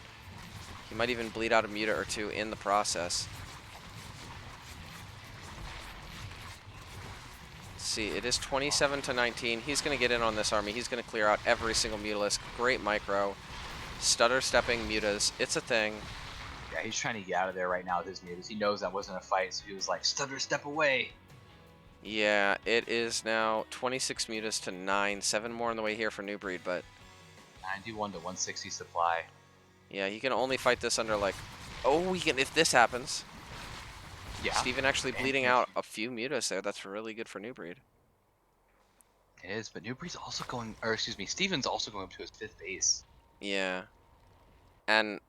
he might even bleed out a muta or two in the process. Let's see, it is 27 to 19. He's going to get in on this army. He's going to clear out every single mutalisk. Great micro. Stutter stepping mutas. It's a thing. Yeah, he's trying to get out of there right now with his mutas. He knows that wasn't a fight, so he was like, stutter, step away. Yeah, it is now 26 mutas to 9. 7 more on the way here for Newbreed, but 91 to 160 supply. yeah, he can only fight this under like... Oh, he can if this happens. Yeah. Steven actually And bleeding out a few mutas there. That's really good for Newbreed. it is, but Newbreed's also going, or excuse me, Steven's also going up to his 5th base. Yeah. And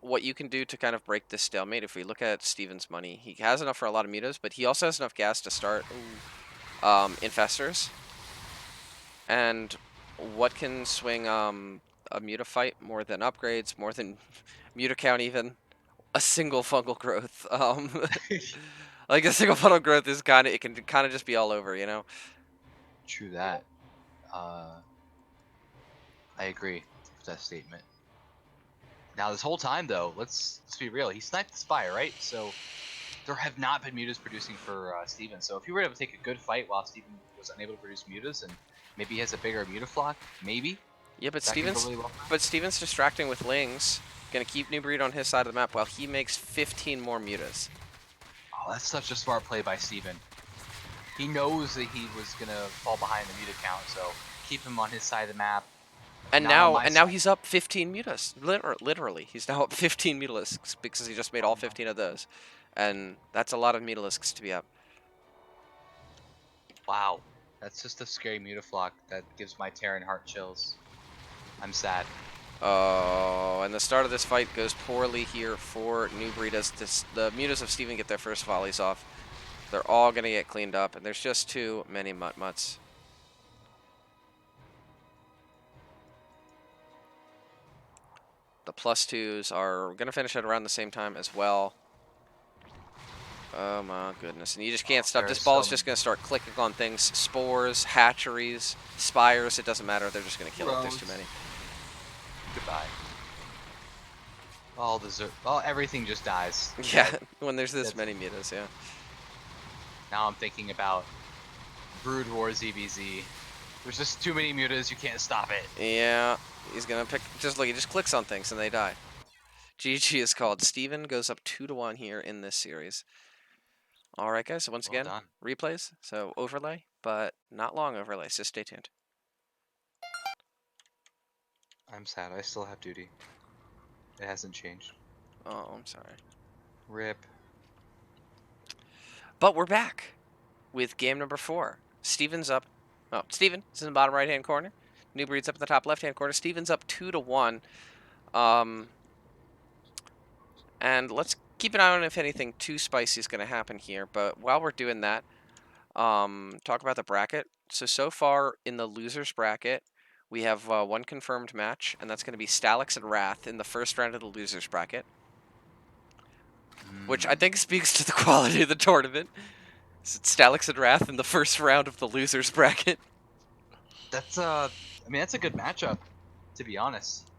what you can do to kind of break this stalemate, if we look at Steven's money, he has enough for a lot of mutas, but he also has enough gas to start infestors. And what can swing a muta fight more than upgrades, more than muta count even? A single fungal growth. Like a single fungal growth is it can kind of just be all over, you know? True that. Uh, I agree with that statement. Now, this whole time, though, let's be real. He sniped the Spire, right? So there have not been mutas producing for Steven. So if you were able to take a good fight while Steven was unable to produce mutas, and maybe he has a bigger mutaflock, maybe Yeah, but that can go Steven's really well. distracting with Lings. Gonna keep Newbreed on his side of the map while he makes 15 more mutas. Oh, that's such a smart play by Steven. He knows that he was gonna fall behind the muta count, so keep him on his side of the map. And Not on my now side. he's up 15 mutas. Literally, he's now up 15 mutalisks because he just made all 15 of those. And that's a lot of mutalisks to be up. Wow, that's just a scary mutaflock that gives my Terran heart chills. I'm sad. Oh, and the start of this fight goes poorly here for Newbreed as the mutas of Steven get their first volleys off. They're all going to get cleaned up, and there's just too many Mutt-Mutts. The +2s are going to finish at around the same time as well. Oh my goodness. And you just can't Oh, stop. there are This ball so is just many going to start clicking on things. Spores, hatcheries, spires. It doesn't matter. They're just going to kill it. There's too roads. many. Goodbye. All the well, everything just dies. Yeah, when there's this That's many mutas, yeah. now I'm thinking about Brood War ZBZ. There's just too many mutas. You can't stop it. Yeah, he's going to pick. Just look, he just clicks on things and they die. GG is called. Steven goes up 2-1 here in this series. All right, guys. So once Well again, done. replays. So overlay, but not long overlay. So stay tuned. I'm sad. I still have duty. It hasn't changed. Oh, I'm sorry. Rip. But we're back with game number 4. Steven's up. Oh, Steven is in the bottom right-hand corner. Newbreed's up in the top left-hand corner. Steven's up 2-1. And let's keep an eye on if anything too spicy is going to happen here. But while we're doing that, talk about the bracket. So far in the losers bracket, we have one confirmed match, and that's going to be Stalix and Wrath in the first round of the losers bracket, which I think speaks to the quality of the tournament. It's Stalix and Wrath in the first round of the losers bracket. That's I mean, that's a good matchup, to be honest.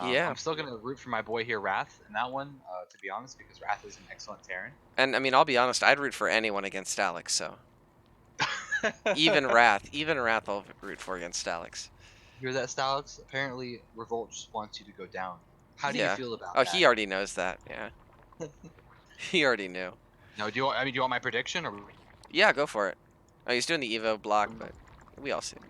Yeah, I'm still gonna root for my boy here, Wrath, in that one, to be honest, because Wrath is an excellent Terran. and I mean, I'll be honest, I'd root for anyone against Stalix, so. Even Wrath I'll root for against Stalix. Hear that, Stalex? Apparently, Revolt just wants you to go down. How do you Yeah. feel about Oh, he that? already knows that, yeah. He already knew. No, do you want? I mean, do you want my prediction or Yeah, go for it. Oh, he's doing the Evo block, but we all see it.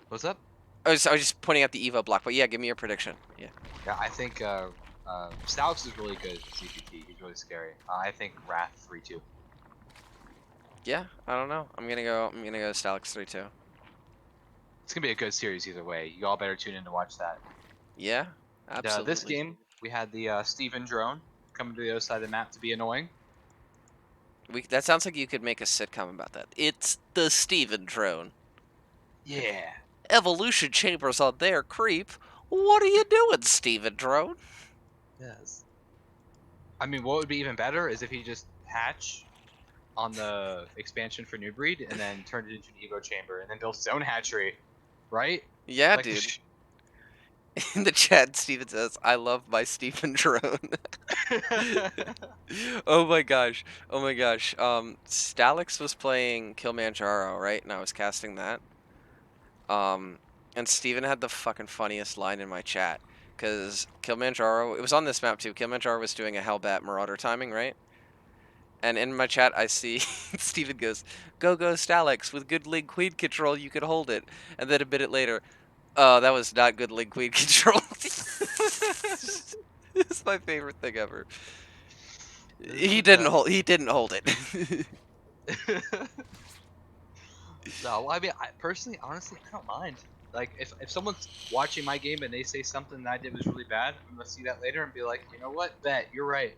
what's up? I was just pointing out the Evo block, but yeah, give me your prediction. Yeah. Yeah, I think Stalex is really good at CPT. He's really scary. I think Wrath 3-2. Yeah, I don't know. I'm gonna go Stalix 3-2. It's gonna be a good series either way. You all better tune in to watch that. Yeah, This absolutely. game, we had the Steven drone coming to the other side of the map to be annoying. That sounds like you could make a sitcom about that. It's the Steven drone. Yeah. Evolution chambers on there, creep. What are you doing, Steven drone? Yes. I mean, what would be even better is if he just hatch on the expansion for Newbreed and then turned it into an Evo chamber and then built his own hatchery, right? Yeah, Like dude. In the chat, Steven says, I love my Steven drone. Oh my gosh. Oh my gosh. Stalix was playing Kilimanjaro, right? And I was casting that. And Steven had the fucking funniest line in my chat. Because Kilimanjaro, it was on this map too. Kilimanjaro was doing a Hellbat Marauder timing, right? And in my chat, I see Steven goes, go Stalix, with good Ling Queen control, you could hold it. And then a minute later, oh, that was not good Ling Queen control. It's my favorite thing ever. He didn't hold it. No, well, I mean, personally, honestly, I don't mind. Like, if someone's watching my game and they say something that I did was really bad, I'm gonna see that later and be like, you know what, bet you're right.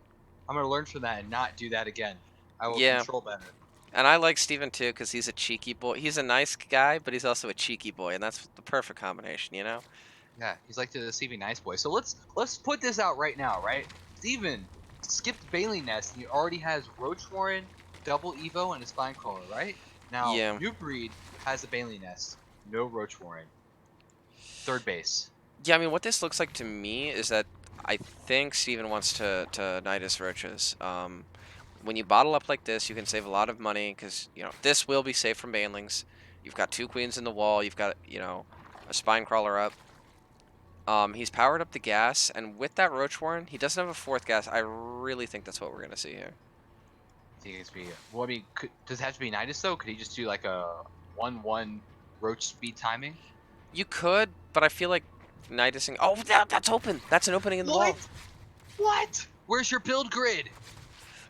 I'm gonna learn from that and not do that again. I will Yeah. control better. And I like Steven too because he's a cheeky boy. He's a nice guy, but he's also a cheeky boy, and that's the perfect combination, you know? Yeah, he's like the deceiving nice boy. So let's put this out right now, right? Steven skipped Bailey Nest and he already has Roach Warren, Double Evo, and a Spine Crawler, right? Now, Yeah. New Breed has a Bailey Nest, no Roach Warren. Third base. Yeah, I mean, what this looks like to me is that I think Steven wants to knight his roaches. When you bottle up like this, you can save a lot of money because, you know, this will be safe from banelings. You've got 2 queens in the wall. You've got, you know, a spine crawler up. He's powered up the gas, and with that Roach Warren, he doesn't have a 4th gas. I really think that's what we're going to see here. I think it's be. Well, I mean, does it have to be Nidus though? Could he just do like a 1-1 Roach speed timing? You could, but I feel like Nidusing... Oh, that's open! That's an opening in the wall. What? Where's your build grid?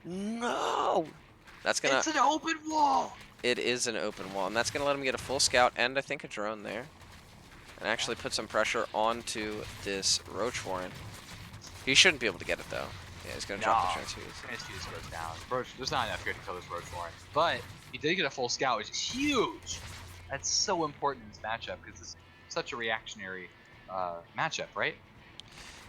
No! That's gonna... It's an open wall! It is an open wall, and that's gonna let him get a full scout and I think a drone there. and Yeah. actually put some pressure onto this Roach Warren. He shouldn't be able to get it though. Yeah, he's gonna drop the No. transfuse. Transfuse goes down. Roach, there's not enough here to kill this Roach Warren. But he did get a full scout, which is huge. That's so important in this matchup because this is such a reactionary matchup, right?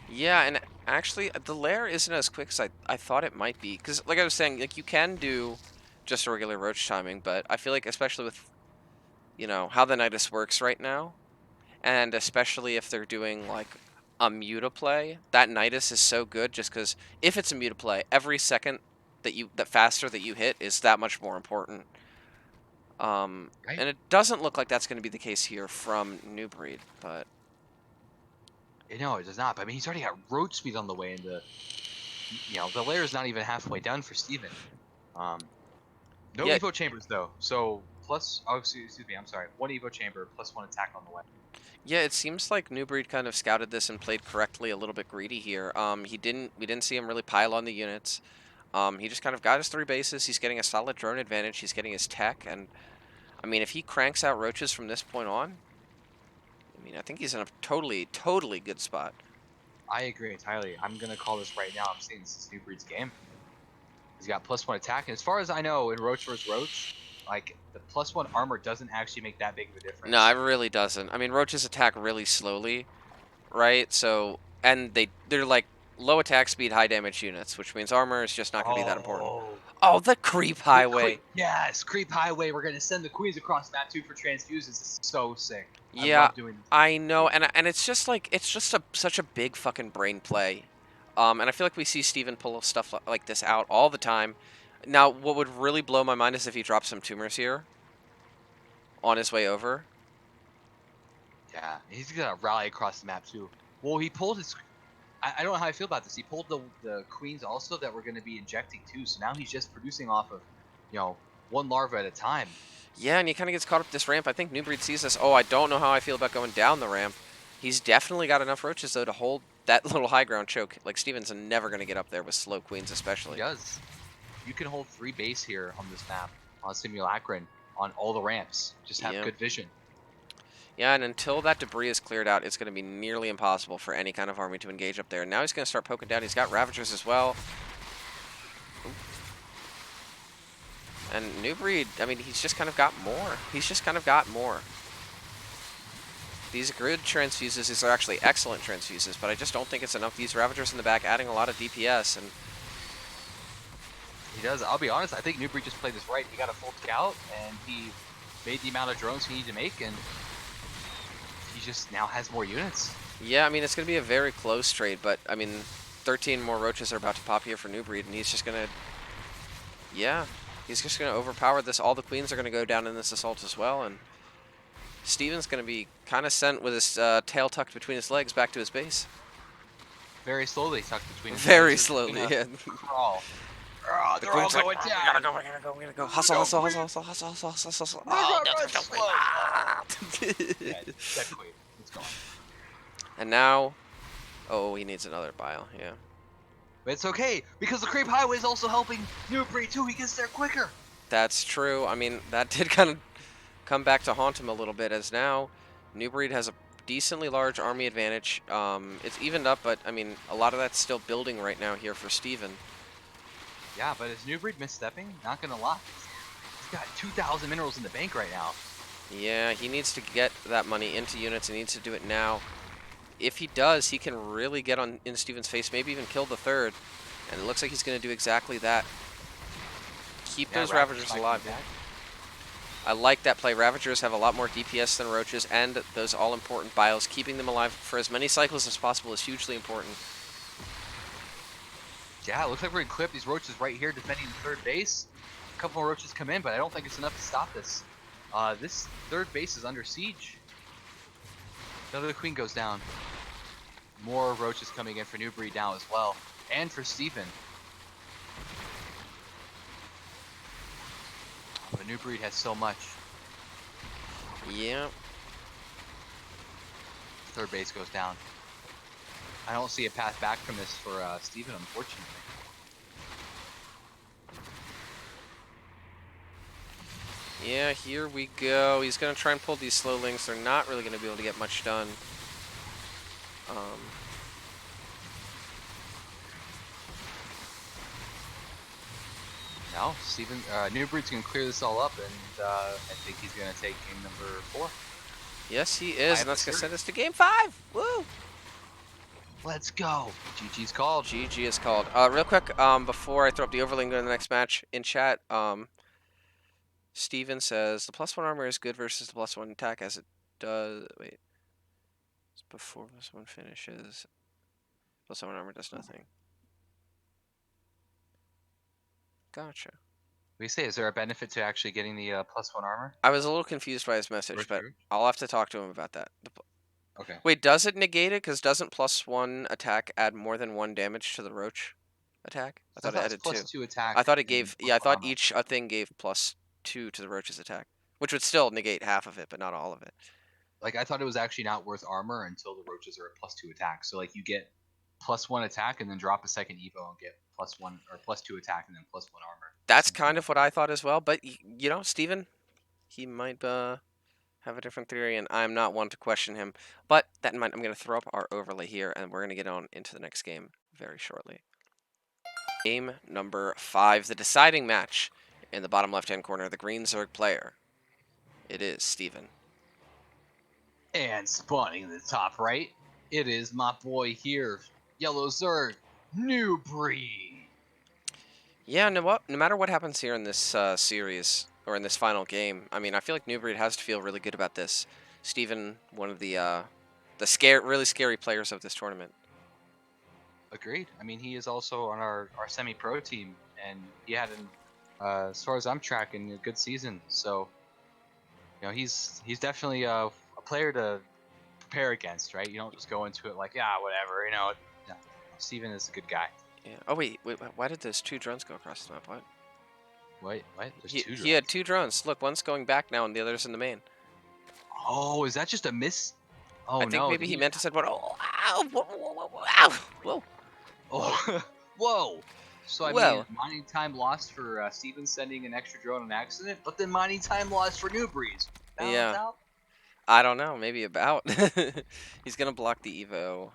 Yeah, and actually, the lair isn't as quick as I thought it might be. Because, like I was saying, like you can do just a regular roach timing, but I feel like, especially with how the Nidus works right now, and especially if they're doing like a muta play, that Nidus is so good. Just because if it's a muta play, every second that faster that you hit is that much more important. Right? And it doesn't look like that's going to be the case here from Newbreed, but No, it does not. But I mean, he's already got Roach Speed on the way, and the layer is not even halfway done for Steven. Um, no yet. Evo chambers though. So plus, oh excuse me, I'm sorry. One Evo chamber plus one attack on the way. Yeah, it seems like Newbreed kind of scouted this and played correctly, a little bit greedy here. We didn't see him really pile on the units. He just kind of got his 3 bases. He's getting a solid drone advantage. He's getting his tech, and I mean, if he cranks out roaches from this point on, I mean, I think he's in a totally, totally good spot. I agree entirely. I'm gonna call this right now. I'm saying this is Newbreed's game. He's got plus one attack, and as far as I know, in Roach vs Roach, like the plus one armor doesn't actually make that big of a No, it difference. really doesn't. I mean, roaches attack really slowly, right? So, and they're like low attack speed, high damage units, which means armor is just not going to be that important. Oh, Oh, the creep highway. yes, creep highway. We're gonna send the queens across map 2 for transfuses. This is so sick. I Yeah, love doing this. I know, Dude. and it's just like it's just such a big fucking brain play, and I feel like we see Steven pull stuff like this out all the time. Now, what would really blow my mind is if he drops some tumors here on his way over. Yeah, he's gonna rally across the map too. Well, he pulled his. I don't know how I feel about this. He pulled the queens also that we're gonna be injecting too. So now he's just producing off of, one larva at a time. Yeah, and he kind of gets caught up this ramp. I think Newbreed sees this. Oh, I don't know how I feel about going down the ramp. He's definitely got enough roaches though to hold that little high ground choke. Like Steven's never gonna get up there with slow queens, He especially. does. You can hold 3 base here on this map on Simulacron on all the ramps. Just have Yeah. good vision. Yeah, and until that debris is cleared out, it's going to be nearly impossible for any kind of army to engage up there. Now he's going to start poking down. He's got Ravagers as well. Oop. And Newbreed, I mean, he's just kind of got more. He's just kind of got more. These grid transfuses, these are actually excellent transfuses, but I just don't think it's enough. These Ravagers in the back adding a lot of DPS, and He does. I'll be honest. I think Newbury just played this right. He got a full scout, and he made the amount of drones he needed to make, and he just now has more units. yeah, I mean, it's going to be a very close trade, but, I mean, 13 more Roaches are about to pop here for Newbreed, and he's just going to, yeah, he's just going to overpower this. All the Queens are going to go down in this assault as well, and Steven's going to be kind of sent with his tail tucked between his legs back to his base. Very slowly tucked between his Very legs. slowly, yeah. Crawl. Oh, The they're all Queen's like, going "Oh, down. we gotta go, we gotta go, we gotta go. Hustle, Go, hustle, Queen. hustle, hustle, hustle, hustle, hustle, hustle. Run, Oh, run, no, run, no, slow. no, Oh. wait. Dead. Dead queen. It's gone. And now, oh, he needs another bile, yeah. But it's okay, because the creep highway is also helping Newbury too. He gets there quicker. That's true. I mean, that did kind of come back to haunt him a little bit, as now Newbreed has a decently large army advantage. It's evened up, but I mean, a lot of that's still building right now here for Steven. Yeah, but is Newbury misstepping? Not gonna lie. He's got 2,000 minerals in the bank right now. Yeah, he needs to get that money into units. He needs to do it now. If he does, he can really get in Steven's face, maybe even kill the third. And it looks like he's going to do exactly that. Keep Yeah, those Ravagers might alive. come back. I like that play. Ravagers have a lot more DPS than Roaches, and those all-important bios. Keeping them alive for as many cycles as possible is hugely important. Yeah, it looks like we're gonna clip these roaches right here defending the third base. A couple more roaches come in, but I don't think it's enough to stop this. This third base is under siege. Another queen goes down. More roaches coming in for Newbury now as well, and for Steven. But Newbury has so much. Yeah. Third base goes down. I don't see a path back from this for Steven, unfortunately. Yeah, here we go. He's going to try and pull these slow links. They're not really going to be able to get much done. Um, No, Steven, Newbreed's gonna clear this all up, and I think he's gonna take game number 4. yes, he is, I and have the that's going to Zerg. send us to game 5. Woo! Let's go. GG's called. GG is called. Real quick, before I throw up the overlay and go to the next match, in chat, Steven says, the +1 armor is good versus the +1 attack as it does... Wait. It's before +1 finishes. +1 armor does nothing. Gotcha. What do you say? Is there a benefit to actually getting the +1 armor? I was a little confused by his message, but True. I'll have to talk to him about that. Okay. Wait, does it negate it? Because doesn't +1 attack add more than 1 damage to the roach attack? I So I thought it thought it added was 2. +2 attack I thought it and gave... Yeah, I +1 thought armor. each thing gave +2 to the roach's attack. Which would still negate half of it, but not all of it. Like I thought it was actually not worth armor until the roaches are at +2 attack. So like you get +1 attack and then drop a second evo and get +1 or +2 attack and then +1 armor. That's Something kind like of what that. I thought as well, but, you know, Steven, he might have a different theory, and I'm not one to question him. But that in mind, I'm going to throw up our overlay here, and we're going to get on into the next game very shortly. Game number 5, the deciding match. In the bottom left-hand corner, the green Zerg player. It is Steven. And spawning in the top right, it is my boy here, Yellow Zerg, Newbreed. Yeah, no matter what happens here in this series, or in this final game, I mean, I feel like Newbreed has to feel really good about this. Steven, one of the really scary players of this tournament. Agreed. I mean, he is also on our semi-pro team, and he had an, as far as I'm tracking, a good season. So, you know, he's definitely a player to prepare against, right? You don't just go into it like, yeah, whatever, you know. Yeah, Steven is a good guy. Yeah. Oh wait, why did those 2 drones go across the map? What? Wait, what? There's two He had drones. 2 drones. Look, one's going back now, and the other's in the main. Oh, is that just a miss? I Oh think no, maybe did he he? meant to said what? Oh, ow, whoa, whoa, whoa, whoa, ow, whoa, Oh, whoa. So I mean, whoa. mining time lost for Steven sending an extra drone on accident, but then mining time lost for Newbreed. Balance Yeah. out. I don't know. Maybe about. He's gonna block the Evo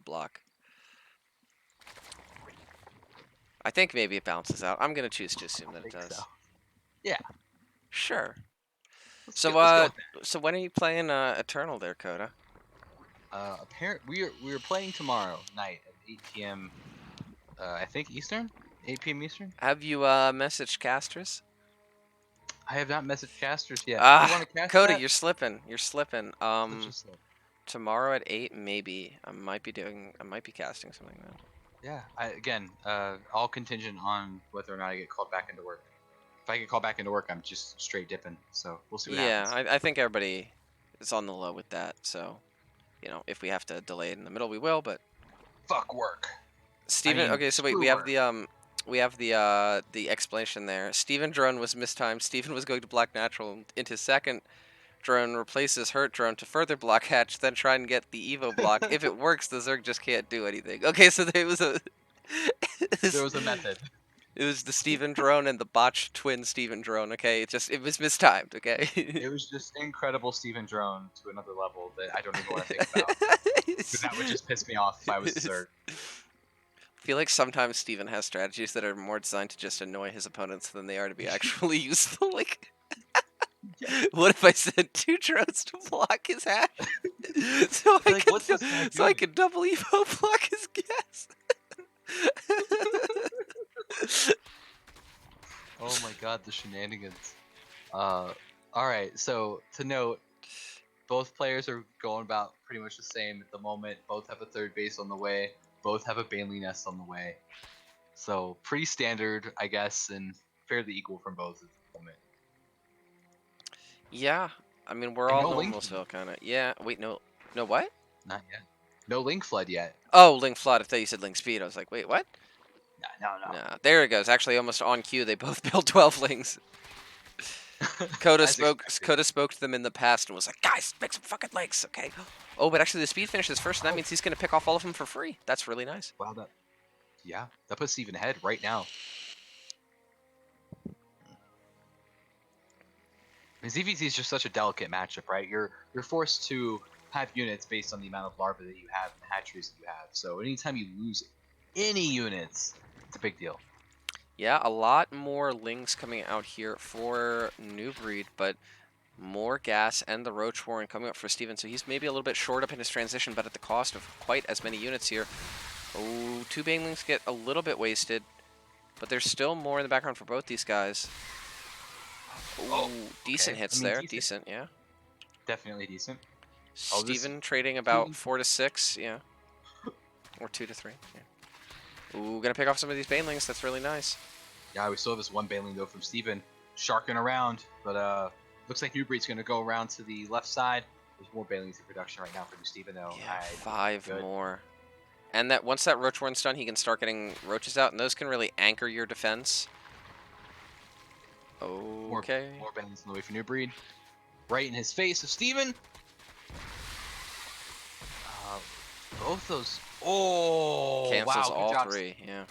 block. I think maybe it balances out. I'm gonna choose to assume I that it think so. does. Yeah. Sure. Let's So go. Let's go with that. so when are you playing Eternal there, Coda? We are playing tomorrow night at 8 p.m. I think Eastern, 8 p.m. Eastern. Have you messaged casters? I have not messaged casters yet. Do you Ah, want to cast Coda, that? you're slipping. You're slipping. Such a slow. Tomorrow at 8, maybe. I might be casting something then. Yeah. Again, all contingent on whether or not I get called back into work. If I get called back into work, I'm just straight dipping. So we'll see what Yeah, happens. I think everybody is on the low with that. So, you know, if we have to delay it in the middle, we will. But Fuck work. I Steven, mean, okay, so wait, screw work. we have the explanation there. Steven drone was mistimed. Steven was going to block natural into second drone, replaces hurt drone to further block hatch, then try and get the Evo block. If it works, the Zerg just can't do anything. Okay, so there was a There was a method. it was the Steven drone and the botched twin Steven drone, okay? It was mistimed, okay? It was just incredible Steven drone to another level that I don't even want to think about. Because that would just piss me off if I was Zerg. I feel like sometimes Steven has strategies that are more designed to just annoy his opponents than they are to be actually useful. Like, what if I sent 2 drones to block his hash? so I Like, could what's this guy so I doing? could double evo block his gas. Oh my god, the shenanigans. Alright, so to note, both players are going about pretty much the same at the moment. Both have a third base on the way. Both have a Bailey nest on the way. So pretty standard, I guess, and fairly equal from both at the moment. Yeah, I mean we're And all no link flood. Normalsville kind of. Yeah, wait, no what? Not yet. No link flood yet. Oh, Link Flood. I thought you said Link Speed. I was like, wait, what? No. Nah, there it goes. Actually, almost on cue. They both built 12 links. Coda As expected. spoke to them in the past and was like, guys, make some fucking links, okay? Oh, but actually the speed finishes first, and that Oh, means he's gonna pick off all of them for free. That's really nice. wow, that puts Steven ahead right now. mean, ZVZ is just such a delicate matchup, right? You're forced to have units based on the amount of larvae that you have and the hatcheries that you have. So anytime you lose any units, it's a big deal. Yeah, a lot more lings coming out here for Newbreed, but more gas and the Roach Warren coming up for Steven. So he's maybe a little bit short up in his transition, but at the cost of quite as many units here. Oh, two Banelings get a little bit wasted, but there's still more in the background for both these guys. Oh, Oh, decent okay. I hits mean, there. decent, Decent, yeah. definitely decent. Oh, this Steven trading about Steven. 4 to 6, yeah. Or 2 to 3, yeah. Ooh, gonna pick off some of these Banelings. That's really nice. Yeah, we still have this one bailing though from Steven. Sharking around, but looks like Newbreed's gonna go around to the left side. There's more bailings in production right now for New Steven though. Yeah, I 5 good. more. And that once that Roach Warren's done, he can start getting roaches out, and those can really anchor your defense. More Okay. more bailings on the way for Newbreed. Right in his face of Steven. Uh, both those. Oh Cancels wow, good all job. 3, yeah.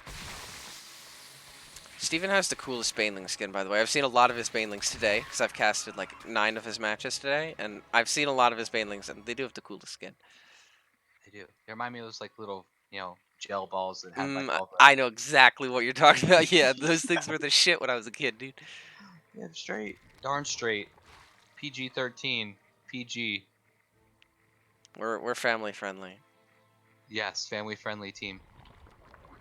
Steven has the coolest Baneling skin, by the way. I've seen a lot of his Banelings today, because I've casted like 9 of his matches today, and I've seen a lot of his Banelings, and they do have the coolest skin. They do. They remind me of those like little, gel balls that had like Mm, all I know exactly what you're talking about. Yeah, the. those things were the shit when I was a kid, dude. Yeah, straight. Darn straight. PG-13. PG. We're family friendly. Yes, family friendly team.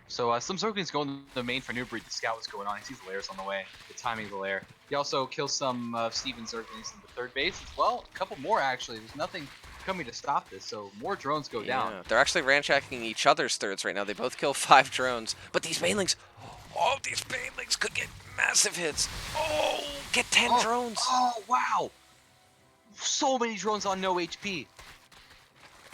So some Zerglings going to the main for Newbreed to scout what's going on. He sees the lairs on the way, the timing of the lair. He also kills some Steven Zerglings in the third base as well. A couple more actually. There's nothing coming to stop this, so more drones go down. Yeah, they're actually ranchacking each other's thirds right now. They both kill 5 drones, but these Banelings, oh, these Banelings could get massive hits. Oh, get 10 Oh, drones. oh wow! So many drones on no HP.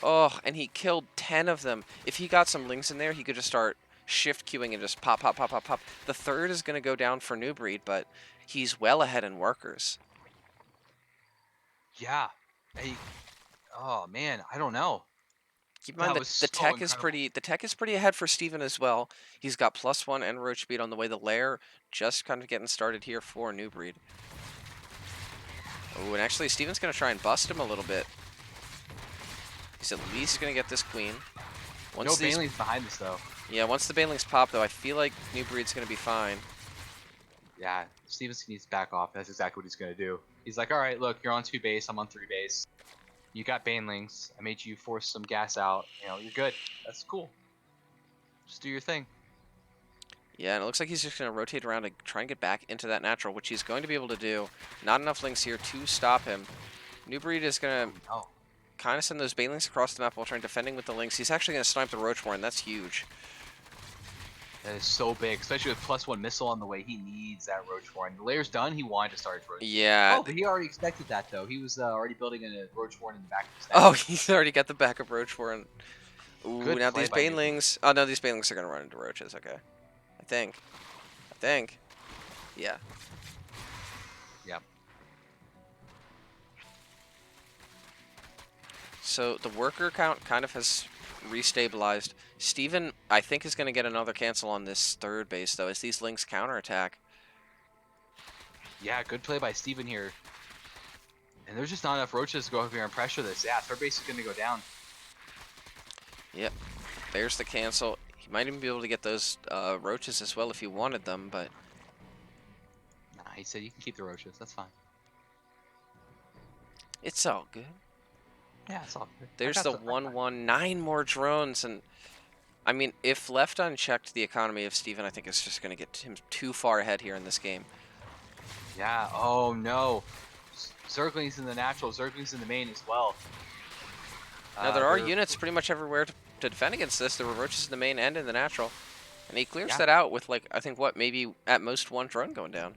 Oh, and he killed 10 of them. If he got some links in there, he could just start shift queuing and just pop, pop, pop, pop, pop. The third is going to go down for Newbreed, but he's well ahead in workers. Yeah. Hey, oh man, I don't know. Keep in mind That that was so incredible. the tech is pretty ahead for Steven as well. He's got +1 and roach speed on the way. The lair just kind of getting started here for Newbreed. Oh, and actually Steven's going to try and bust him a little bit. He's at least going to get this queen. No Once these, Banelings behind us though. yeah, once the Banelings pop though, I feel like Newbreed's going to be fine. Yeah, Stevenson needs to back off. That's exactly what he's gonna do. He's like, all right, look, you're on 2 base, I'm on 3 base. You got Banelings. I made you force some gas out. You're good. That's cool. Just do your thing. Yeah, and it looks like he's just going to rotate around and try and get back into that natural, which he's going to be able to do. Not enough links here to stop him. Newbreed is going Oh to no. kind of send those Banelings across the map while trying defending with the links. He's actually going to snipe the Roach Warren. That's huge. That is so big, especially with +1 missile on the way. He needs that Roach Warren. The layer's done. He wanted to start his Roach. Yeah. Oh, but he already expected that though. He was already building a Roach Warren in the back of his Oh, stack. he's already got the backup Roach Warren. Ooh, Good now play these by Newbreed. Banelings. Oh, no, these Banelings are going to run into Roaches. Okay. I think. I think. Yeah. Yeah. So the worker count kind of has restabilized. Steven, I think, is going to get another cancel on this third base, though, as these links counterattack. Yeah, good play by Steven here. And there's just not enough roaches to go up here and pressure this. Yeah, third base is going to go down. Yep. There's the cancel. He might even be able to get those roaches as well if he wanted them, but Nah, he said you can keep the roaches. That's fine. it's all good. Yeah, it's all good. I There's got the the. I got. 1-1, 9 more drones, and I mean, if left unchecked, the economy of Steven, I think, is just going to get him too far ahead here in this game. Yeah. Oh no. Zerglings in the natural. Zerglings in the main as well. Now, there are They're. units pretty much everywhere to defend against this. There were roaches in the main and in the natural. And he clears Yeah. that out with, like, I think, what, maybe at most 1 drone going down.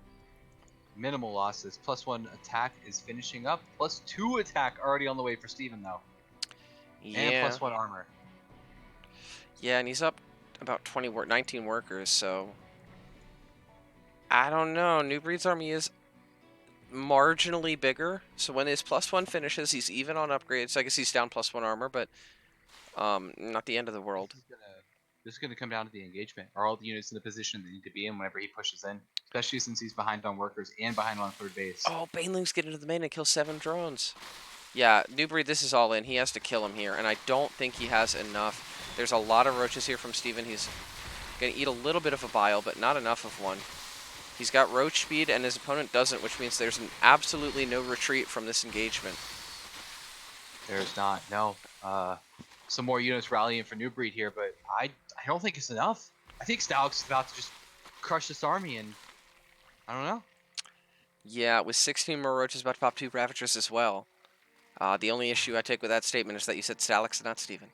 Minimal losses. +1 attack is finishing up. +2 attack already on the way for Steven though. And Yeah. +1 armor. Yeah, and he's up about 19 workers, so I don't know. Newbreed's army is marginally bigger, so when his +1 finishes, he's even on upgrades. I guess he's down +1 armor, but not the end of the This world. is gonna this is going to come down to the engagement. Are all the units in the position they need to be in whenever he pushes in? Especially since he's behind on workers and behind on third base. Oh, Baneling's getting to the main and kill 7 drones. Yeah, Newbreed, this is all in. He has to kill him here, and I don't think he has enough. There's a lot of roaches here from Steven. He's going to eat a little bit of a bile, but not enough of one. He's got roach speed, and his opponent doesn't, which means there's absolutely no retreat from this engagement. There's not. No. Some more units rallying for Newbreed here, but I don't think it's enough. I think Stalk's about to just crush this army, and I don't know. Yeah, with 16 more roaches, about to pop 2 Ravagers as well. The only issue I take with that statement is that you said Stalix and not Steven.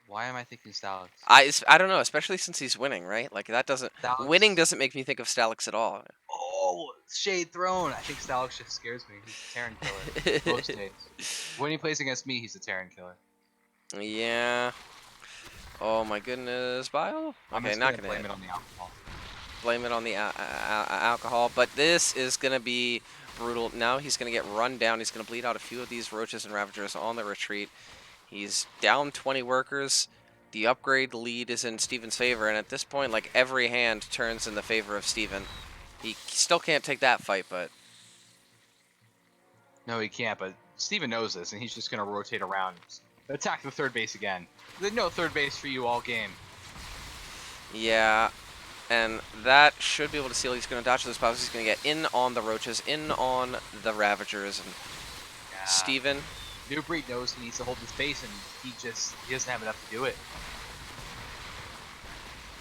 Why am I thinking Stalks? I don't know, especially since he's winning, right? Like, that doesn't... Winning Stalks. doesn't make me think of Stalix at all. Oh, Shade Throne. I think Stalks just scares me. He's a Terran killer. Most days. When he plays against me, he's a Terran killer. Yeah. Oh my goodness, Bile? I'm Okay, just not gonna gonna blame hit. it on the alcohol. Blame it on the alcohol, but this is gonna be brutal. Now he's gonna get run down. He's gonna bleed out a few of these roaches and ravagers on the retreat. He's down 20 workers. The upgrade lead is in Steven's favor, and at this point, like, every hand turns in the favor of Steven. He still can't take that fight, but No, he can't, but Steven knows this, and he's just gonna rotate around. Attack the third base again. There's no third base for you all game. yeah. And that should be able to seal. He's going to dodge those powers. He's going to get in on the roaches, in on the ravagers, and Yeah. Steven. Newbreed knows he needs to hold this base, and he doesn't have enough to do it.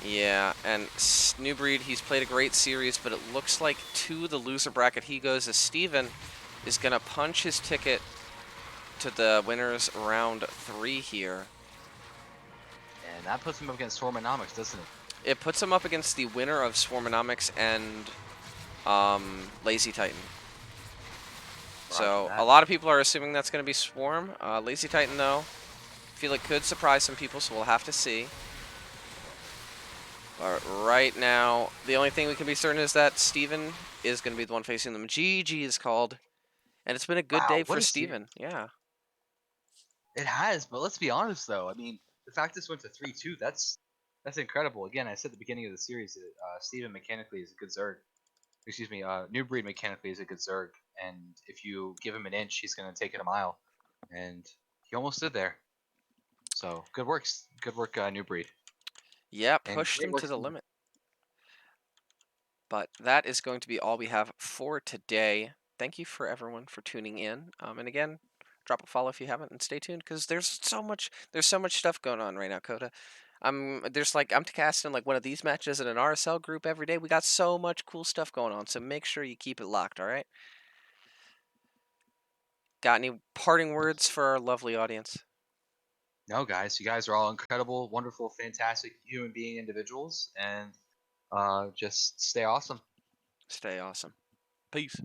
Yeah, and Newbreed, he's played a great series, but it looks like to the loser bracket he goes as Steven is going to punch his ticket to the winners round 3 here. And that puts him up against Swarmonomics, doesn't it? It puts him up against the winner of Swarmonomics and Lazy Titan. So a lot of people are assuming that's going to be Swarm. Lazy Titan, though, I feel it could surprise some people, so we'll have to see. But right now, the only thing we can be certain is that Steven is going to be the one facing them. GG is called. And it's been a good Wow, day what for a series. Steven. Yeah. It has, but let's be honest though. I mean, the fact this went to 3-2, that's incredible. Again, I said at the beginning of the series that Steven mechanically is a good Zerg. Excuse me, Newbreed mechanically is a good Zerg, and if you give him an inch, he's gonna take it a mile, and he almost did there. So good work, Newbreed, Yeah, and pushed great him work. to the limit. But that is going to be all we have for today. Thank you for everyone for tuning in. And again, drop a follow if you haven't, and stay tuned because there's so much stuff going on right now, Coda. I'm casting like one of these matches in an RSL group every day. We got so much cool stuff going on, so make sure you keep it locked. All right. Got any parting words for our lovely audience? No, guys, you guys are all incredible, wonderful, fantastic human being individuals, and just stay awesome. Stay awesome. Peace.